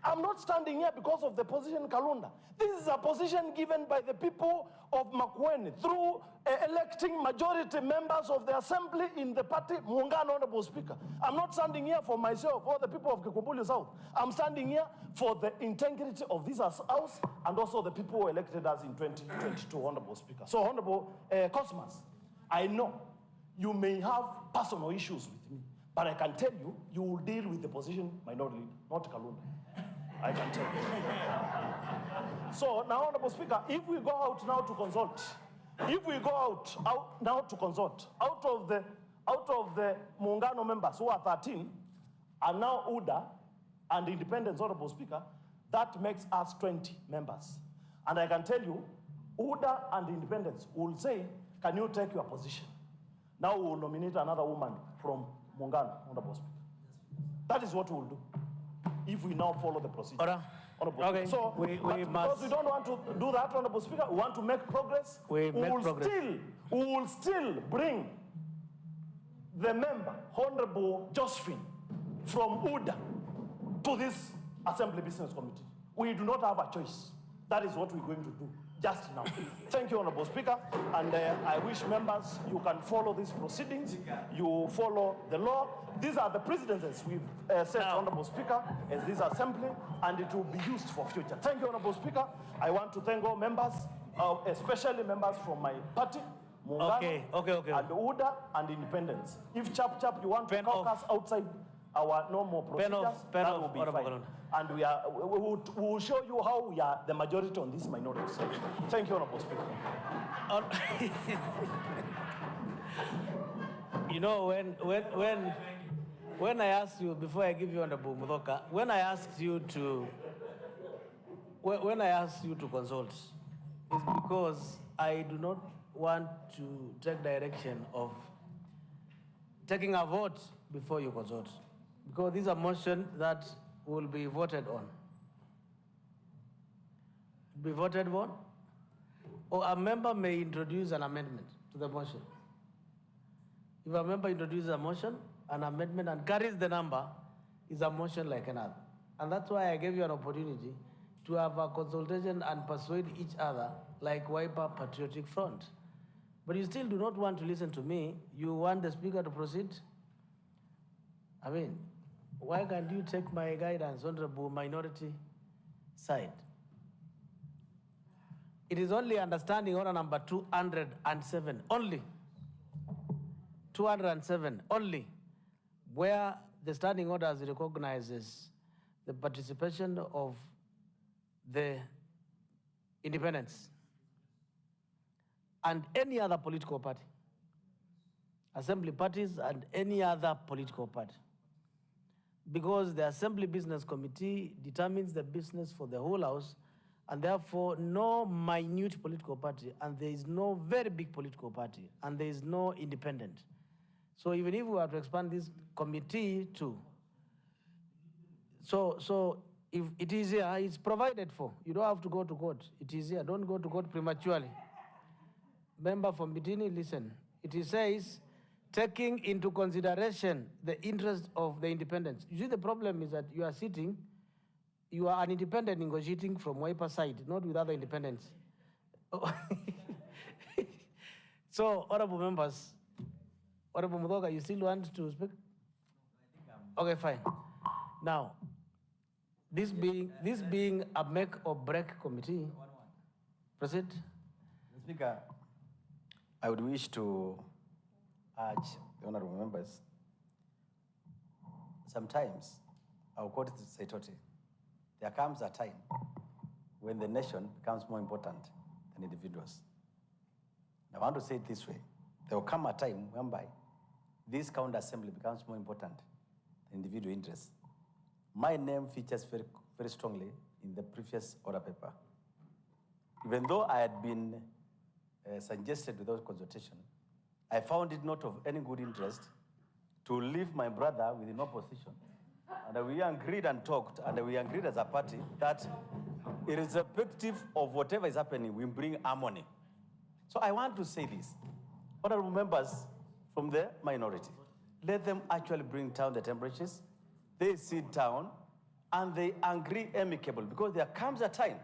I'm not standing here because of the position Kalunda. This is a position given by the people of Makueni through electing majority members of the assembly in the party, Muungano, Honorable Speaker. I'm not standing here for myself or the people of Kikumbuli South. I'm standing here for the integrity of this house and also the people who elected us in 2022, Honorable Speaker. So, Honorable Cosmas, I know you may have personal issues with me, but I can tell you, you will deal with the position minority leader, not Kalunda. I can tell you. So now, Honorable Speaker, if we go out now to consult, if we go out now to consult, out of the Muungano members who are 13, and now UDA and independents, Honorable Speaker, that makes us 20 members. And I can tell you, UDA and independents will say, can you take your position? Now we will nominate another woman from Muungano, Honorable Speaker. That is what we will do if we now follow the procedure. Order. Okay. So, because we don't want to do that, Honorable Speaker, we want to make progress. We will still bring the member, Honorable Josephine, from UDA to this Assembly Business Committee. We do not have a choice. That is what we're going to do just now. Thank you, Honorable Speaker, and I wish members you can follow these proceedings, you follow the law. These are the precedences we've set, Honorable Speaker, as this assembly, and it will be used for future. Thank you, Honorable Speaker. I want to thank all members, especially members from my party, Muungano, and UDA and independents. If chap you want to caucus outside our normal procedures, that will be fine. And we will show you how we are the majority on this minority. Thank you, Honorable Speaker. You know, when I asked you, before I give you Honorable Muthoka, when I asked you to consult, it's because I do not want to take direction of taking a vote before you consult, because these are motions that will be voted on. Be voted on, or a member may introduce an amendment to the motion. If a member introduces a motion, an amendment, and carries the number, is a motion like another. And that's why I gave you an opportunity to have a consultation and persuade each other like Wiper Patriotic Front. But you still do not want to listen to me. You want the Speaker to proceed? I mean, why can't you take my guidance, Honorable Minority side? It is only understanding order number 207 only. 207 only, where the standing orders recognizes the participation of the independents and any other political party, assembly parties and any other political party. Because the Assembly Business Committee determines the business for the whole House, and therefore no minute political party, and there is no very big political party, and there is no independent. So even if we were to expand this committee to, so if it is here, it's provided for. You don't have to go to court. It is here. Don't go to court prematurely. Member from Bitini, listen. It says, taking into consideration the interest of the independents. You see, the problem is that you are sitting You are an independent negotiating from Wiper side, not with other independents. So, honorable members, Honorable Mudoga, you still want to speak? Okay, fine. Now, this being a make or break committee, proceed. Speaker, I would wish to urge the honorable members. Sometimes, I'll quote Saitoti, there comes a time when the nation becomes more important than individuals. I want to say it this way. There will come a time whereby this county assembly becomes more important than individual interests. My name features very, very strongly in the previous order paper. Even though I had been suggested without consultation, I found it not of any good interest to leave my brother within opposition. And we agreed and talked, and we agreed as a party that irrespective of whatever is happening, we bring harmony. So I want to say this. Honorable members from the minority, let them actually bring down the temperatures. They sit down and they agree amicable, because there comes a time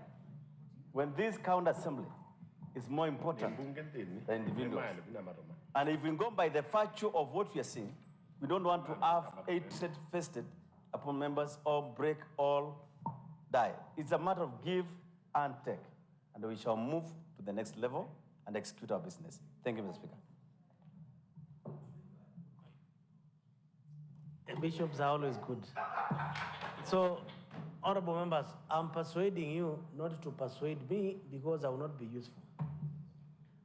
when this county assembly is more important than individuals. And if we go by the virtue of what we are seeing, we don't want to have hatred fested upon members or break or die. It's a matter of give and take. And we shall move to the next level and execute our business. Thank you, Mr. Speaker. Bishops are always good. So, honorable members, I'm persuading you not to persuade me because I will not be useful.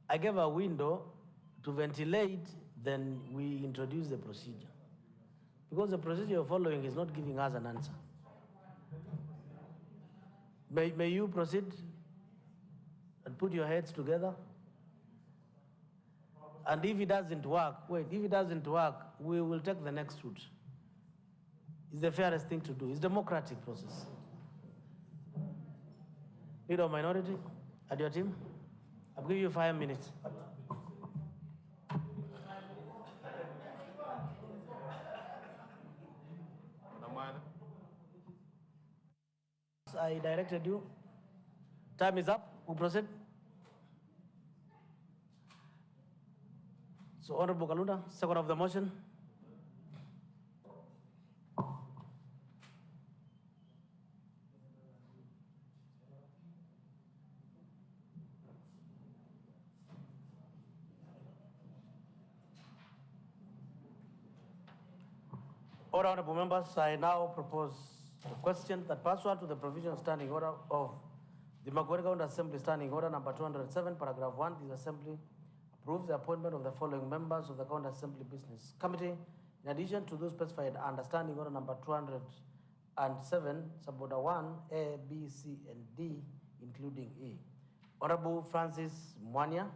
I gave a window to ventilate, then we introduce the procedure. Because the procedure you're following is not giving us an answer. May you proceed and put your heads together? And if it doesn't work, we will take the next route. It's the fairest thing to do. It's democratic process. Leader of minority, at your team, I'll give you 5 minutes. I directed you. Time is up. We proceed. So, Honorable Kalunda, second of the motion. Honorable members, I now propose a question that pursuant to the provision standing order of the Makueni County Assembly Standing Order number 207, paragraph 1, this Assembly approves the appointment of the following members of the County Assembly Business Committee, in addition to those specified under Standing Order number 207, suborder 1, A, B, C, and D, including E. Honorable Francis Mwanya,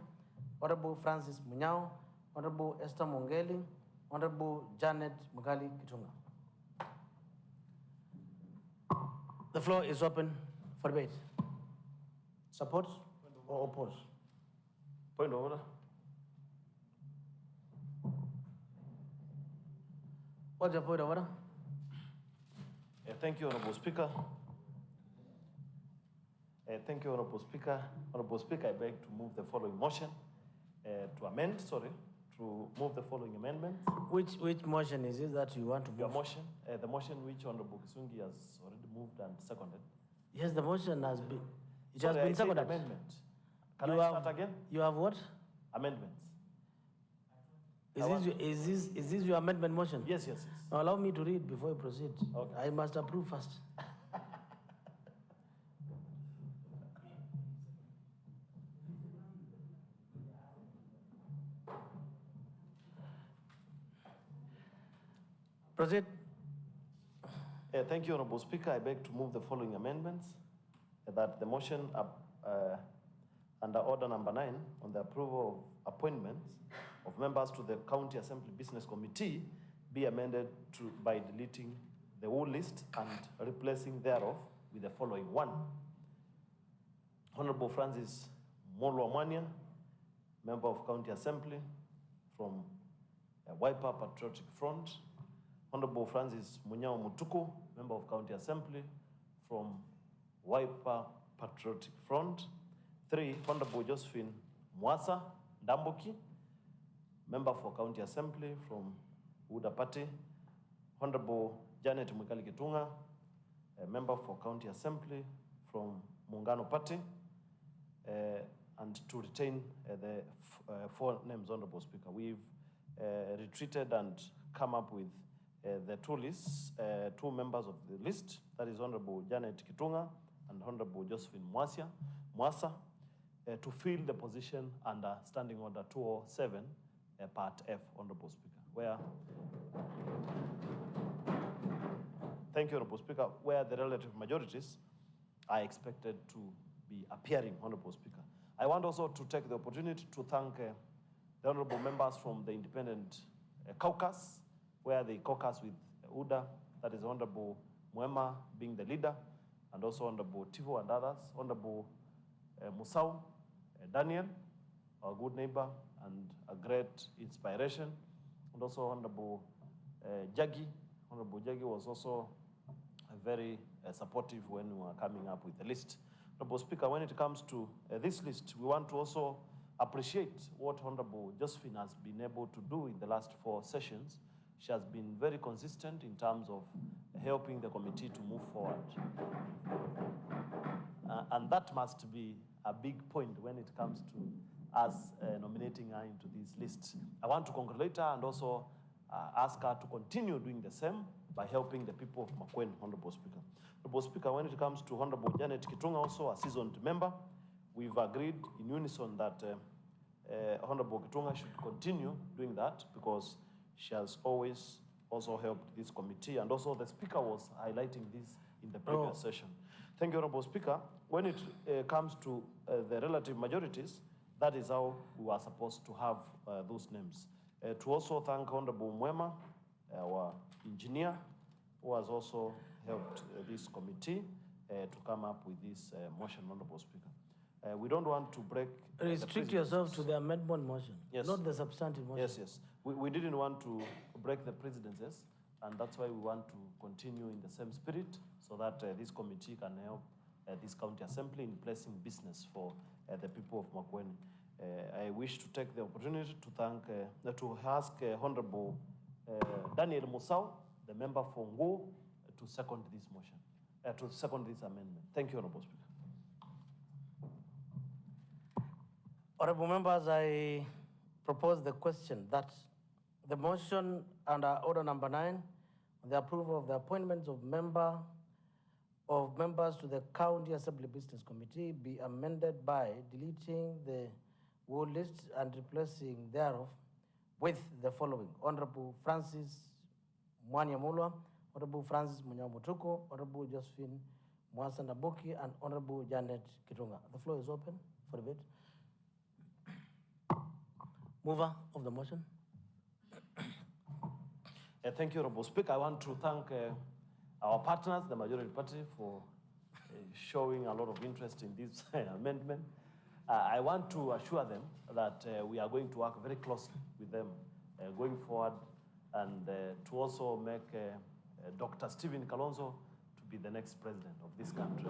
Honorable Francis Munyao, Honorable Esther Mongeli, Honorable Janet Mugali Kitunga. The floor is open for debate. Support or oppose? Point of order. What's your point of order? Thank you, Honorable Speaker. Thank you, Honorable Speaker. Honorable Speaker, I beg to move the following motion, to move the following amendments. Which motion is it that you want to move? Your motion, the motion which Honorable Kisungi has already moved and seconded. Yes, the motion has been, Sorry, has been seconded. Amendment. Can I start again? You have what? Amendments. Is this your amendment motion? Yes. Now allow me to read before you proceed. Okay. I must approve first. Proceed. Thank you, Honorable Speaker. I beg to move the following amendments. That the motion under order number 9 on the approval of appointments of members to the County Assembly Business Committee be amended by deleting the whole list and replacing thereof with the following: 1, Honorable Francis Molo Amwania, member of County Assembly from Wiper Patriotic Front. Honorable Francis Munyao Mutuku, member of County Assembly from Wiper Patriotic Front. 3, Honorable Josephine Mwasa Ndambuki, member for County Assembly from UDA Party. Honorable Janet Mwikali Kitunga, a member for County Assembly from Muungano Party. And to retain the 4 names, Honorable Speaker. We've retreated and come up with the 2 lists, 2 members of the list, that is Honorable Janet Kitunga and Honorable Josephine Mwasa, to fill the position under Standing Order 207, Part F, Honorable Speaker, where, thank you, Honorable Speaker, where the relative majorities are expected to be appearing, Honorable Speaker. I want also to take the opportunity to thank the honorable members from the independent caucus, where they caucus with UDA, that is Honorable Mwema being the leader, and also Honorable Tivo and others, Honorable Musau Daniel, our good neighbor and a great inspiration, and also Honorable Jagi. Honorable Jagi was also very supportive when we were coming up with the list. Honorable Speaker, when it comes to this list, we want to also appreciate what Honorable Josephine has been able to do in the last 4 sessions. She has been very consistent in terms of helping the committee to move forward. And that must be a big point when it comes to us nominating her into this list. I want to congratulate her and also ask her to continue doing the same by helping the people of Makueni, Honorable Speaker. Honorable Speaker, when it comes to Honorable Janet Kitunga, also a seasoned member, we've agreed in unison that Honorable Kitunga should continue doing that because she has always also helped this committee, and also the Speaker was highlighting this in the previous session. Thank you, Honorable Speaker. When it comes to the relative majorities, that is how we are supposed to have those names. To also thank Honorable Mwema, our engineer, who has also helped this committee to come up with this motion, Honorable Speaker. We don't want to break... Restrict yourself to the amendment motion, yes, not the substantive motion. Yes, yes. We didn't want to break the precedences, and that's why we want to continue in the same spirit so that this committee can help this county assembly in placing business for the people of Makueni. I wish to take the opportunity to thank, to ask Honorable Daniel Musau, the member for Ngo, to second this motion, to second this amendment. Thank you, Honorable Speaker. Honorable members, I propose the question that the motion under order number 9, the approval of the appointments of members to the County Assembly Business Committee be amended by deleting the whole list and replacing thereof with the following: Honorable Francis Mwanyamulwa, Honorable Francis Munyamutuku, Honorable Josephine Mwasa Ndambuki, and Honorable Janet Kitunga. The floor is open for debate. Mover of the motion. Thank you, Honorable Speaker. I want to thank our partners, the majority party, for showing a lot of interest in this amendment. I want to assure them that we are going to work very closely with them going forward, and to also make Dr. Stephen Kalonzo to be the next president of this country.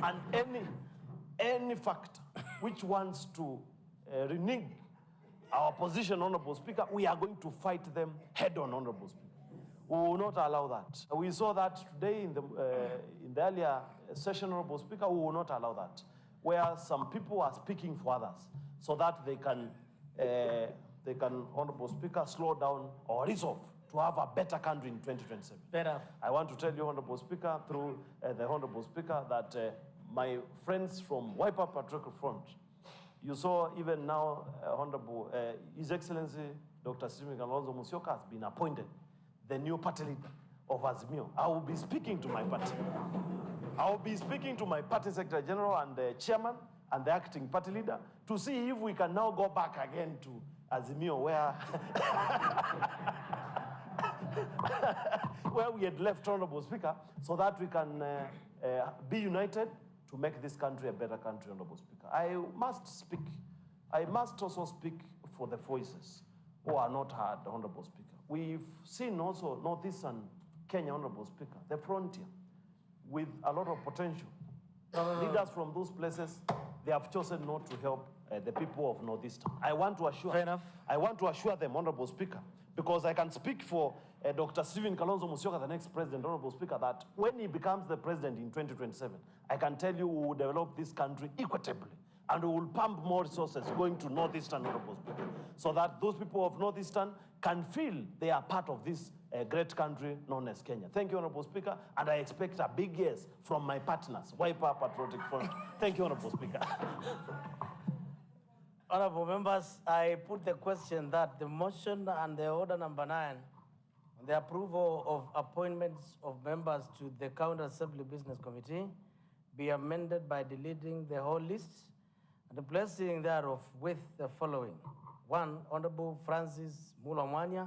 And any factor which wants to renege our position, Honorable Speaker, we are going to fight them head on, Honorable Speaker. We will not allow that. We saw that today in the earlier session, Honorable Speaker. We will not allow that, where some people are speaking for others so that they can, Honorable Speaker, slow down or resolve to have a better country in 2027. Better. I want to tell you, Honorable Speaker, through the Honorable Speaker, that my friends from Wiper Patriotic Front, you saw even now, Honorable His Excellency Dr. Stephen Kalonzo Musyoka has been appointed the new party leader of Azimio. I will be speaking to my party. I will be speaking to my party Secretary General and the chairman and the acting party leader to see if we can now go back again to Azimio, where we had left, Honorable Speaker, so that we can be united to make this country a better country, Honorable Speaker. I must also speak for the voices who are not heard, Honorable Speaker. We've seen also Northeastern Kenya, Honorable Speaker, the frontier. with a lot of potential. Leaders from those places, they have chosen not to help the people of Northeastern. I want to assure. Fair enough. I want to assure them, Honorable Speaker, because I can speak for Dr. Stephen Kalonzo Musyoka, the next president, Honorable Speaker, that when he becomes the president in 2027, I can tell you we will develop this country equitably. And we will pump more resources going to Northeastern, Honorable Speaker, so that those people of Northeastern can feel they are part of this great country known as Kenya. Thank you, Honorable Speaker, and I expect a big yes from my partners, Wiper Patriotic Front. Thank you, Honorable Speaker. Honorable members, I put the question that the motion and the order number 9, the approval of appointments of members to the County Assembly Business Committee, be amended by deleting the whole list and replacing thereof with the following. 1, Honorable Francis Mulamwanya,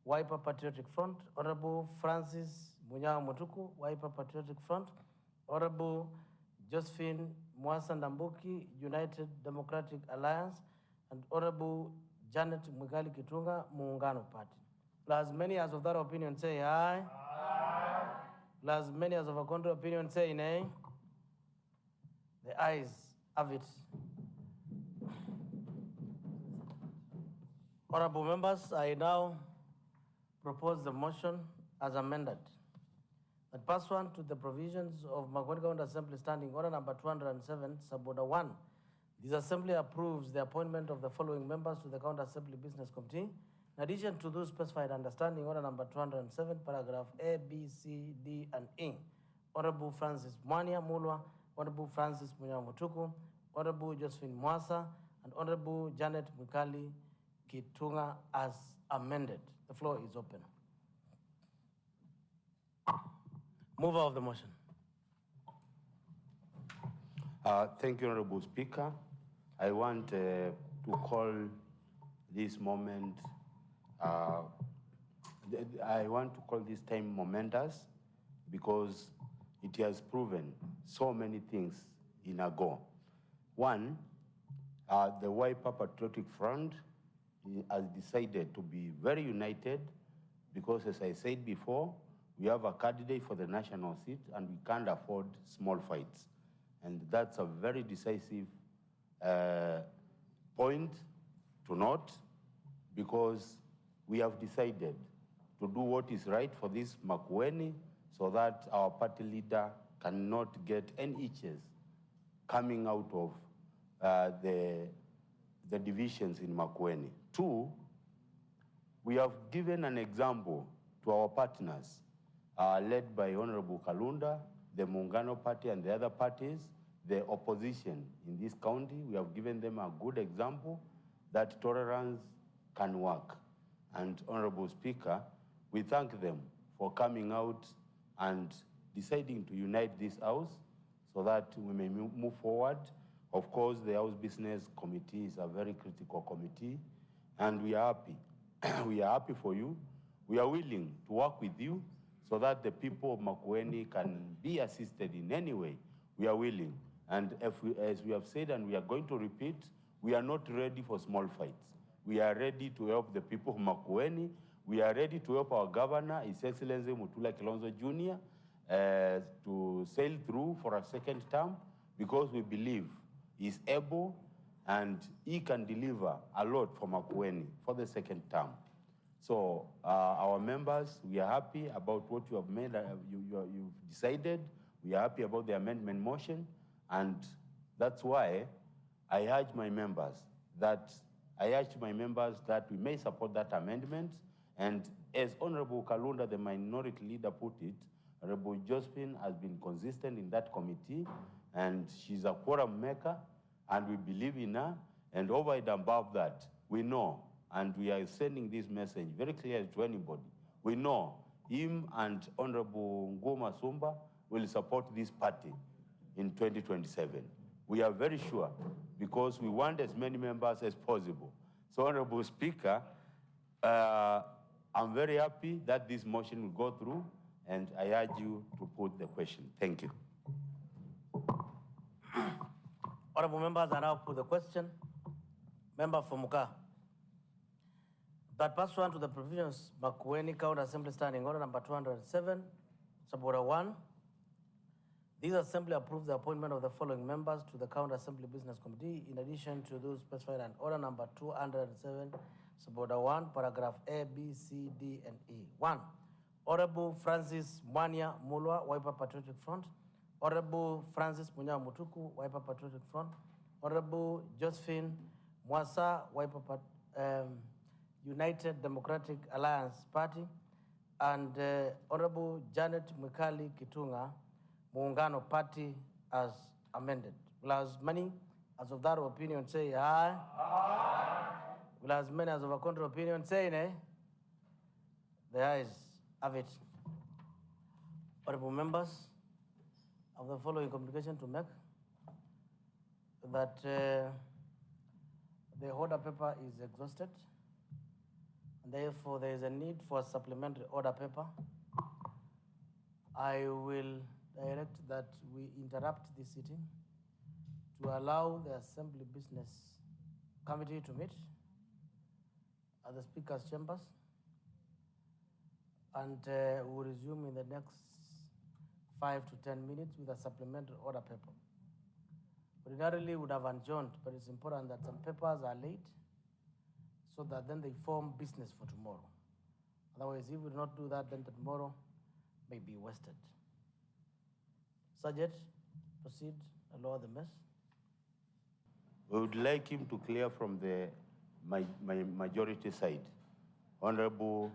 Wiper Patriotic Front. Honorable Francis Munyao Mutuku, Wiper Patriotic Front. Honorable Josephine Mwasa Ndambuki, United Democratic Alliance. And Honorable Janet Mwigali Kitunga, Muungano Party. Plus many as of that opinion say aye. Aye. Plus many as of a contrary opinion say nay. The ayes have it. Honorable members, I now propose the motion as amended. That pursuant to the provisions of Makueni County Assembly Standing Order number 207, Suborder 1, this Assembly approves the appointment of the following members to the County Assembly Business Committee, in addition to those specified under Standing Order number 207, paragraph A, B, C, D, and E. Honorable Francis Mwanya Mulwa, Honorable Francis Munyamutuku, Honorable Josephine Mwasa, and Honorable Janet Mwigali Kitunga as amended. The floor is open. Mover of the motion. Thank you, Honorable Speaker. I want to call this moment, I want to call this time momentous because it has proven so many things in a go. One, the Wiper Patriotic Front has decided to be very united because, as I said before, we have a candidate for the national seat and we can't afford small fights. And that's a very decisive point to note because we have decided to do what is right for this Makueni so that our party leader cannot get any itches coming out of the divisions in Makueni. 2, we have given an example to our partners led by Honorable Kalunda, the Muungano Party and the other parties, the opposition in this county. We have given them a good example that tolerance can work. And Honorable Speaker, we thank them for coming out and deciding to unite this House so that we may move forward. Of course, the House Business Committee is a very critical committee, and we are happy. We are happy for you. We are willing to work with you so that the people of Makueni can be assisted in any way. We are willing. And as we have said, and we are going to repeat, we are not ready for small fights. We are ready to help the people of Makueni. We are ready to help our governor, His Excellency Mutula Kilonzo Jr., to sail through for a second term because we believe he's able and he can deliver a lot for Makueni for the second term. So our members, we are happy about what you have made, you've decided. We are happy about the amendment motion, and that's why I urge my members that we may support that amendment. And as Honorable Kalunda, the minority leader, put it, Honorable Josephine has been consistent in that committee, and she's a quorum maker, and we believe in her. And over and above that, we know, and we are sending this message very clearly to anybody, we know him and Honorable Ngoma Sumba will support this party in 2027. We are very sure because we want as many members as possible. So, Honorable Speaker, I'm very happy that this motion will go through, and I urge you to put the question. Thank you. Honorable members, I now put the question. Member for Muka. That pursuant to the provisions Makueni County Assembly Standing Order number 207, Suborder 1, This Assembly approves the appointment of the following members to the County Assembly Business Committee in addition to those specified in Order Number 207, Suborder 1, Paragraph A, B, C, D, and E. 1. Honorable Francis Mwanya Mulwa, Wiper Patriotic Front. Honorable Francis Munya Mutuku, Wiper Patriotic Front. Honorable Josephine Mwasa, Wiper United Democratic Alliance Party. And Honorable Janet Mwikali Kitunga, Muungano Party, as amended. Will as many as of that opinion say aye? Aye. Will as many as of a contrary opinion say nay? The ayes have it. Honorable members, I have the following communication to make. That the order paper is exhausted, and therefore there is a need for a supplementary order paper. I will direct that we interrupt this sitting to allow the Assembly Business Committee to meet at the Speaker's chambers, and we will resume in the next 5 to 10 minutes with a supplementary order paper. Ordinarily, we would have adjourned, but it's important that some papers are late so that then they form business for tomorrow. Otherwise, if we do not do that, then tomorrow may be wasted. Sergeant, proceed and lower the mess. We would like him to clear from the majority side. Honorable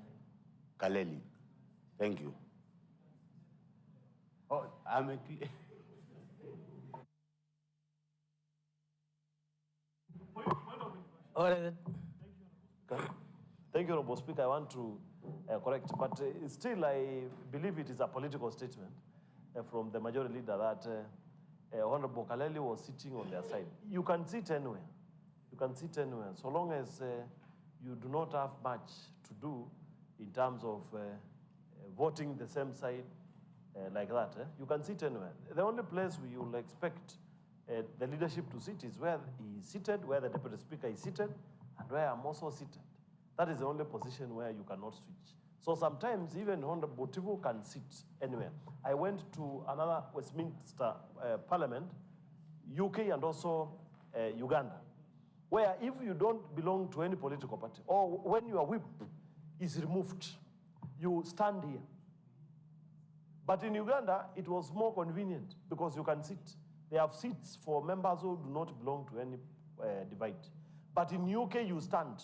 Kaleli. Thank you. Oh, I'm a Thank you, Honorable Speaker. I want to correct, but still I believe it is a political statement from the majority leader that Honorable Kaleli was sitting on their side. You can sit anywhere. You can sit anywhere, so long as you do not have much to do in terms of voting the same side like that. You can sit anywhere. The only place we will expect the leadership to sit is where he is seated, where the Deputy Speaker is seated, and where I'm also seated. That is the only position where you cannot switch. So sometimes even Honorable Tivu can sit anywhere. I went to another Westminster Parliament, UK and also Uganda, where if you don't belong to any political party, or when your whip is removed, you stand here. But in Uganda, it was more convenient because you can sit. They have seats for members who do not belong to any divide. But in UK, you stand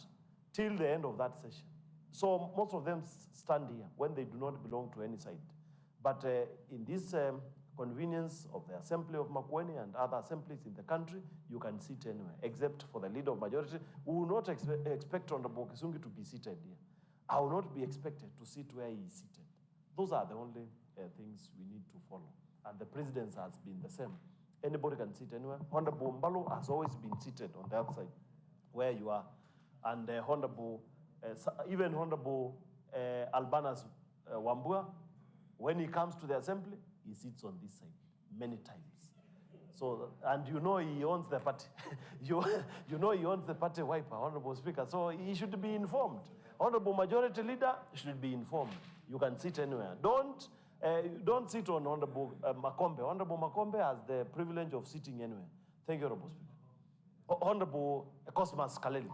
till the end of that session. So most of them stand here when they do not belong to any side. But in this convenience of the Assembly of Makueni and other assemblies in the country, you can sit anywhere, except for the leader of majority. We will not expect Honorable Kisungi to be seated here. I will not be expected to sit where he is seated. Those are the only things we need to follow. And the precedence has been the same. Anybody can sit anywhere. Honorable Mbalo has always been seated on the outside where you are. And Honorable, even Honorable Albanas Wambua, when he comes to the assembly, he sits on this side many times. So, and you know he owns the party. you know he owns the party wiper, Honorable Speaker. So he should be informed. Honorable Majority Leader should be informed. You can sit anywhere. Don't sit on Honorable Makombe. Honorable Makombe has the privilege of sitting anywhere. Thank you, Honorable Speaker. Honorable Cosmas Kaleli.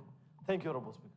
Thank you, Honorable Speaker.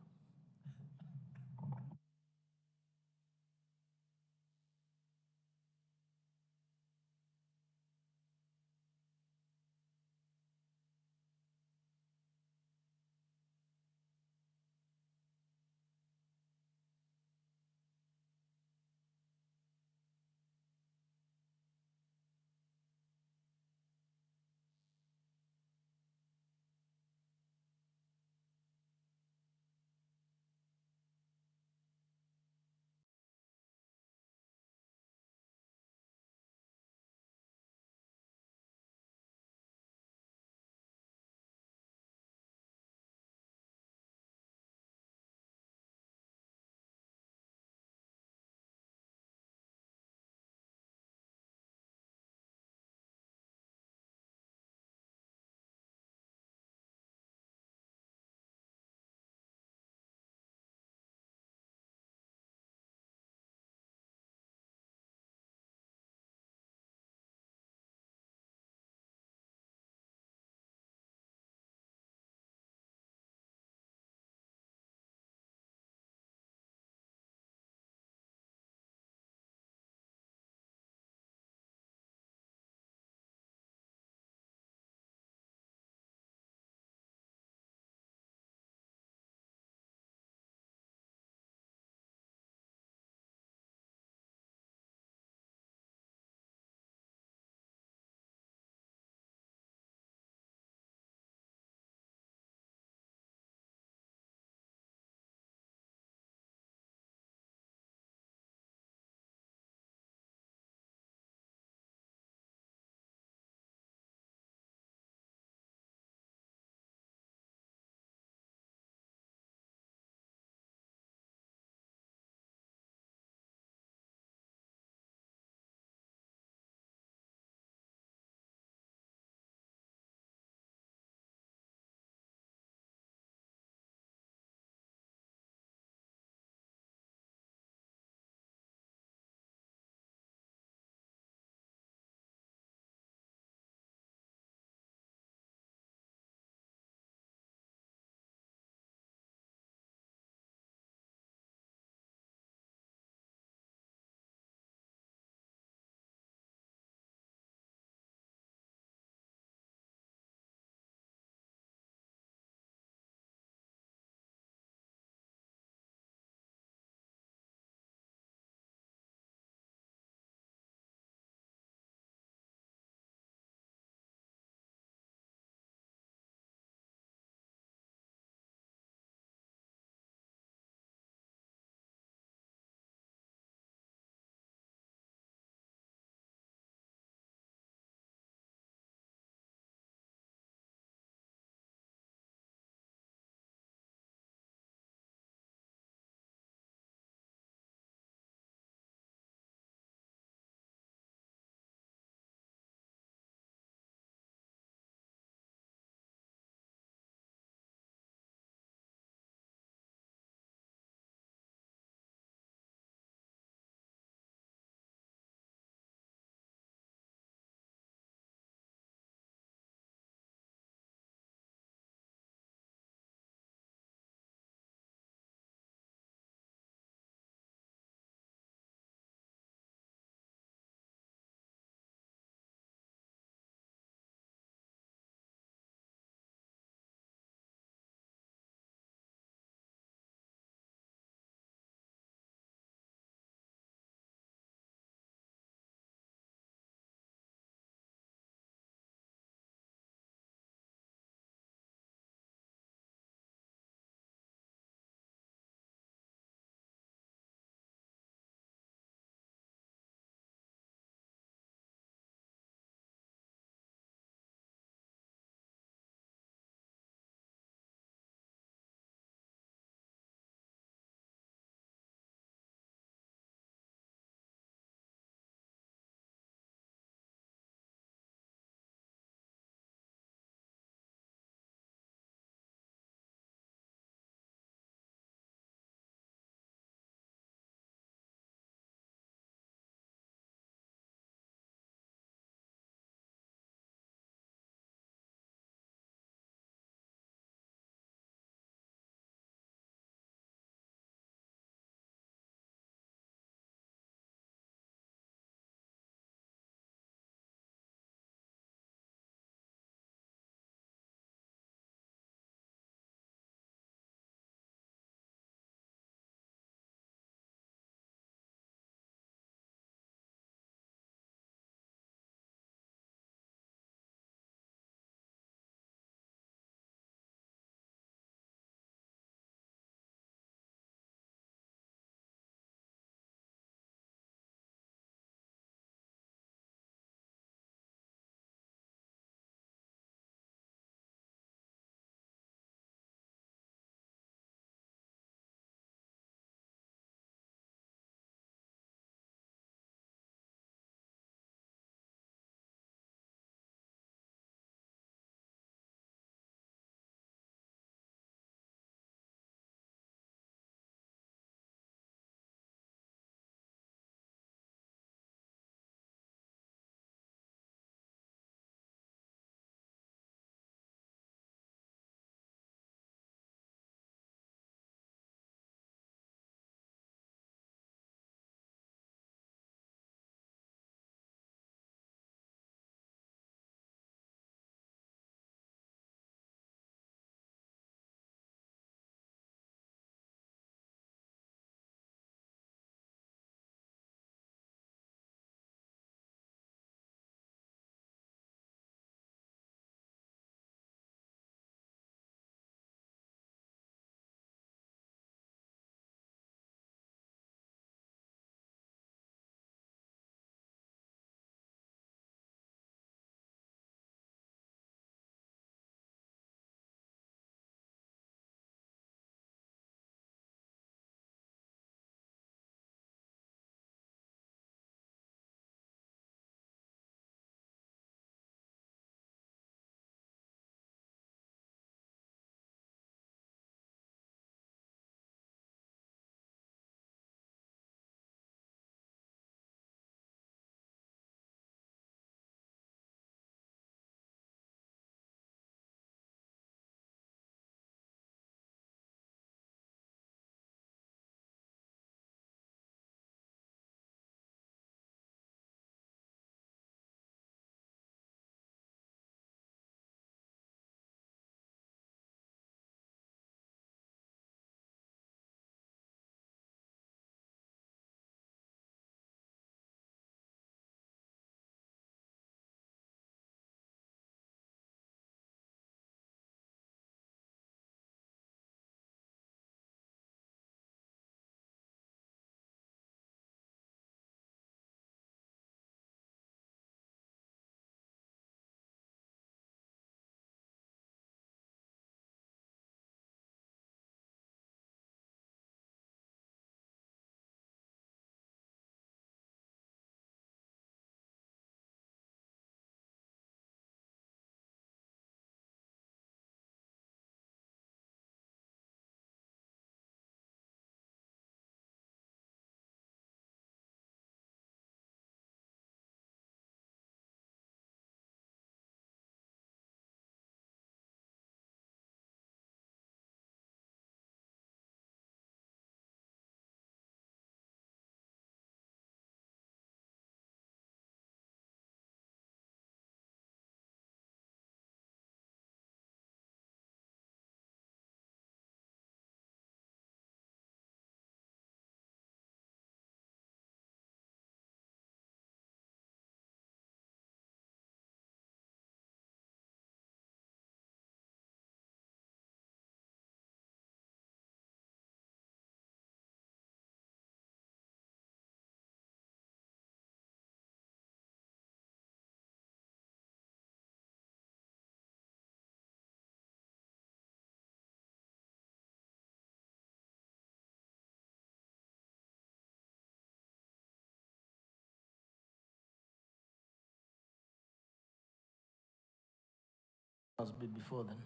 Must be before then.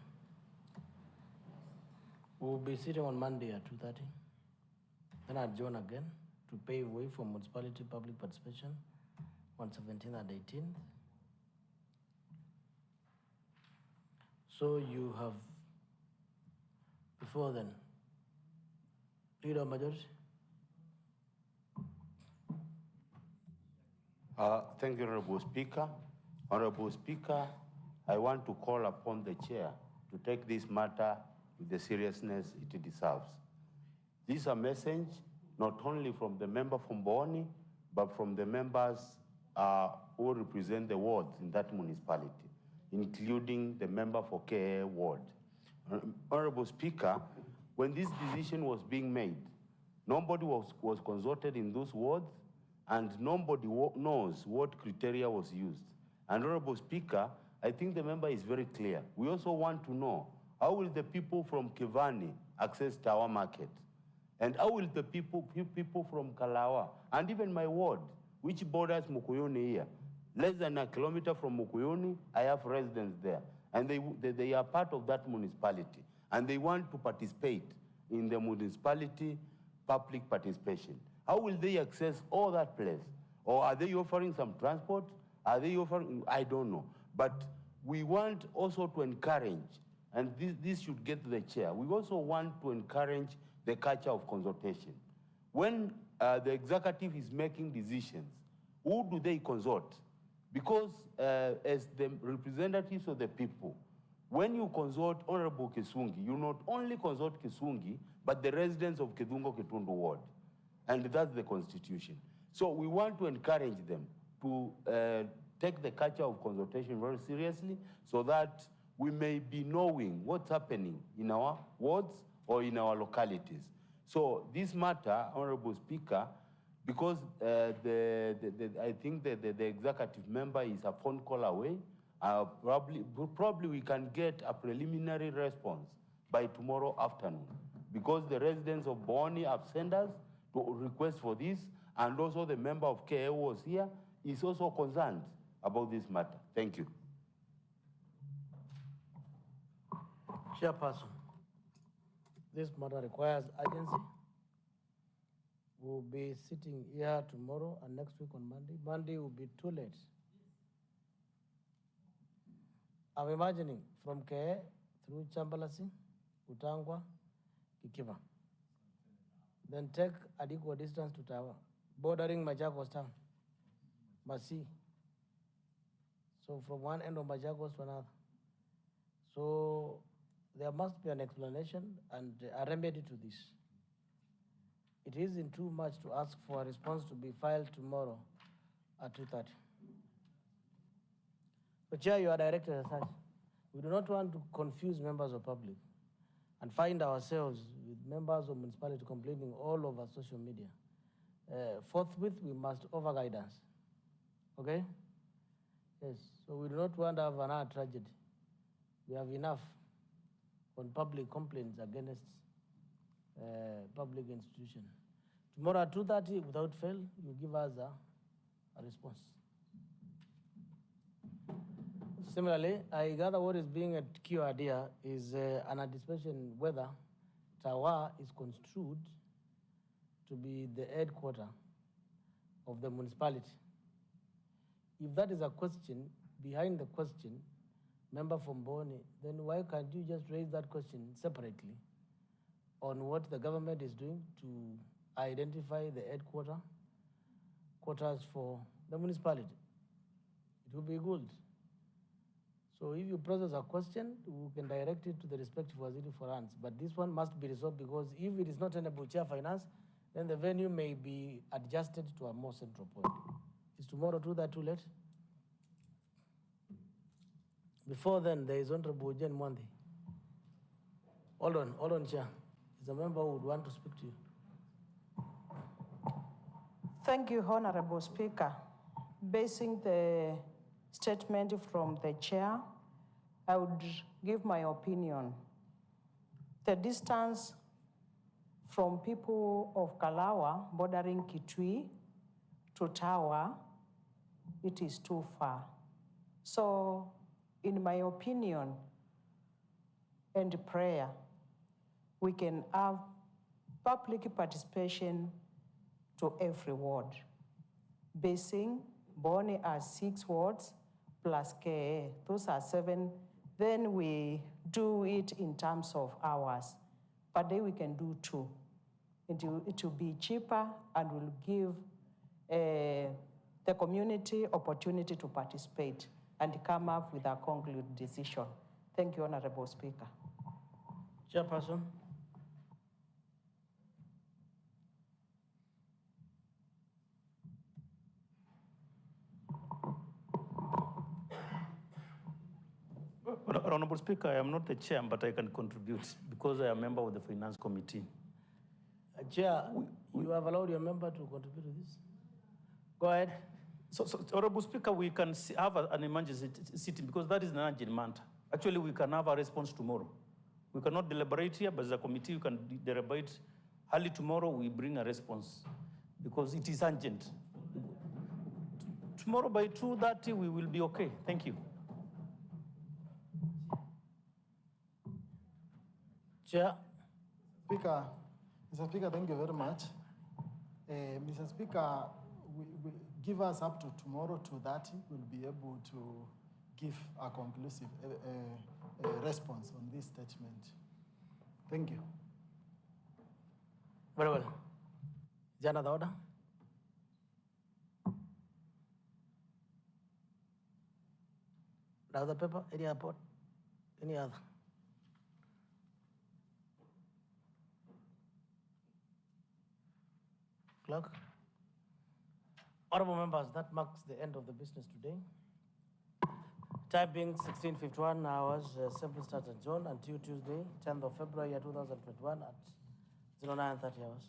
We'll be sitting on Monday at 2:30. Then adjourn again to pave way for municipality public participation on 17th and 18th. So you have before then, Leader Majority. Thank you, Honorable Speaker. Honorable Speaker, I want to call upon the chair to take this matter with the seriousness it deserves. This is a message not only from the member from Boni, but from the members who represent the wards in that municipality, including the member for KA ward. Honorable Speaker, when this decision was being made, nobody was consulted in those wards, and nobody knows what criteria was used. And Honorable Speaker, I think the member is very clear. We also want to know, how will the people from Kivani access Tower Market? And how will the people from Kalawa, and even my ward, which borders Mukuyuni here, less than a kilometer from Mukuyuni, I have residents there. And they are part of that municipality. And they want to participate in the municipality public participation. How will they access all that place? Or are they offering some transport? Are they offering, I don't know. But we want also to encourage, and this should get to the chair, we also want to encourage the culture of consultation. When the executive is making decisions, who do they consult? Because as the representatives of the people, when you consult Honorable Kisungi, you not only consult Kisungi, but the residents of Kidungo Kitundu ward. And that's the constitution. So we want to encourage them to take the culture of consultation very seriously so that we may be knowing what's happening in our wards or in our localities. So this matter, Honorable Speaker, because I think that the executive member is a phone call away, probably we can get a preliminary response by tomorrow afternoon, because the residents of Boni have sent us to request for this, and also the member of KA was here, is also concerned about this matter. Thank you. Chairperson, this matter requires urgency. We'll be sitting here tomorrow and next week on Monday. Monday will be too late. I'm imagining from KA through Chambalasi, Utangwa, Kikiva. Then take an equal distance to Tawa, bordering Machakos town, Masi. So from one end of Machakos to another. So there must be an explanation and a remedy to this. It isn't too much to ask for a response to be filed tomorrow at 2:30. So Chair, you are directed as such. We do not want to confuse members of public and find ourselves with members of municipality complaining all over social media. Forthwith, we must offer guidance. Okay? Yes, so we do not want to have another tragedy. We have enough on public complaints against public institutions. Tomorrow at 2:30, without fail, you give us a response. Similarly, I gather what is being at QRD is an anticipation whether Tawa is construed to be the headquarters of the municipality. If that is a question, behind the question, member from Boni, then why can't you just raise that question separately on what the government is doing to identify the quarters for the municipality? It would be good. So if you process a question, we can direct it to the respective waziri for answer. But this one must be resolved, because if it is not tenable chair finance, then the venue may be adjusted to a more central point. Is tomorrow too late? Before then, there is Honorable Jen Mwandi. Hold on, Chair. Is a member who would want to speak to you. Thank you, Honorable Speaker. Basing the statement from the chair, I would give my opinion. The distance from people of Kalawa bordering Kitui to Tawa, it is too far. So, in my opinion, and prayer, we can have public participation to every ward. Basing, Bunge has 6 wards plus KA, those are 7. Then we do it in terms of hours. Per day we can do 2. It will be cheaper and will give the community opportunity to participate and come up with a concrete decision. Thank you, Honorable Speaker. Chairperson. Honorable Speaker, I am not the chair, but I can contribute because I am a member of the Finance Committee. Chair, you have allowed your member to contribute to this? Go ahead. So Honorable Speaker, we can have an emergency sitting because that is an urgent matter. Actually, we can have a response tomorrow. We cannot deliberate here, but as a committee, we can deliberate. Early tomorrow, we bring a response because it is urgent. Tomorrow by 2:30, we will be okay. Thank you. Chair. Mr. Speaker, thank you very much. Mr. Speaker, we give us up to tomorrow, 2:30, we'll be able to give a conclusive response on this statement. Thank you. Very well. Is there another order? Another paper? Any other report? Any other? Clerk? Honorable members, that marks the end of the business today. Time being 16:51 hours, assembly starts adjourned until Tuesday, 10th of February 2021 at 09:30 hours.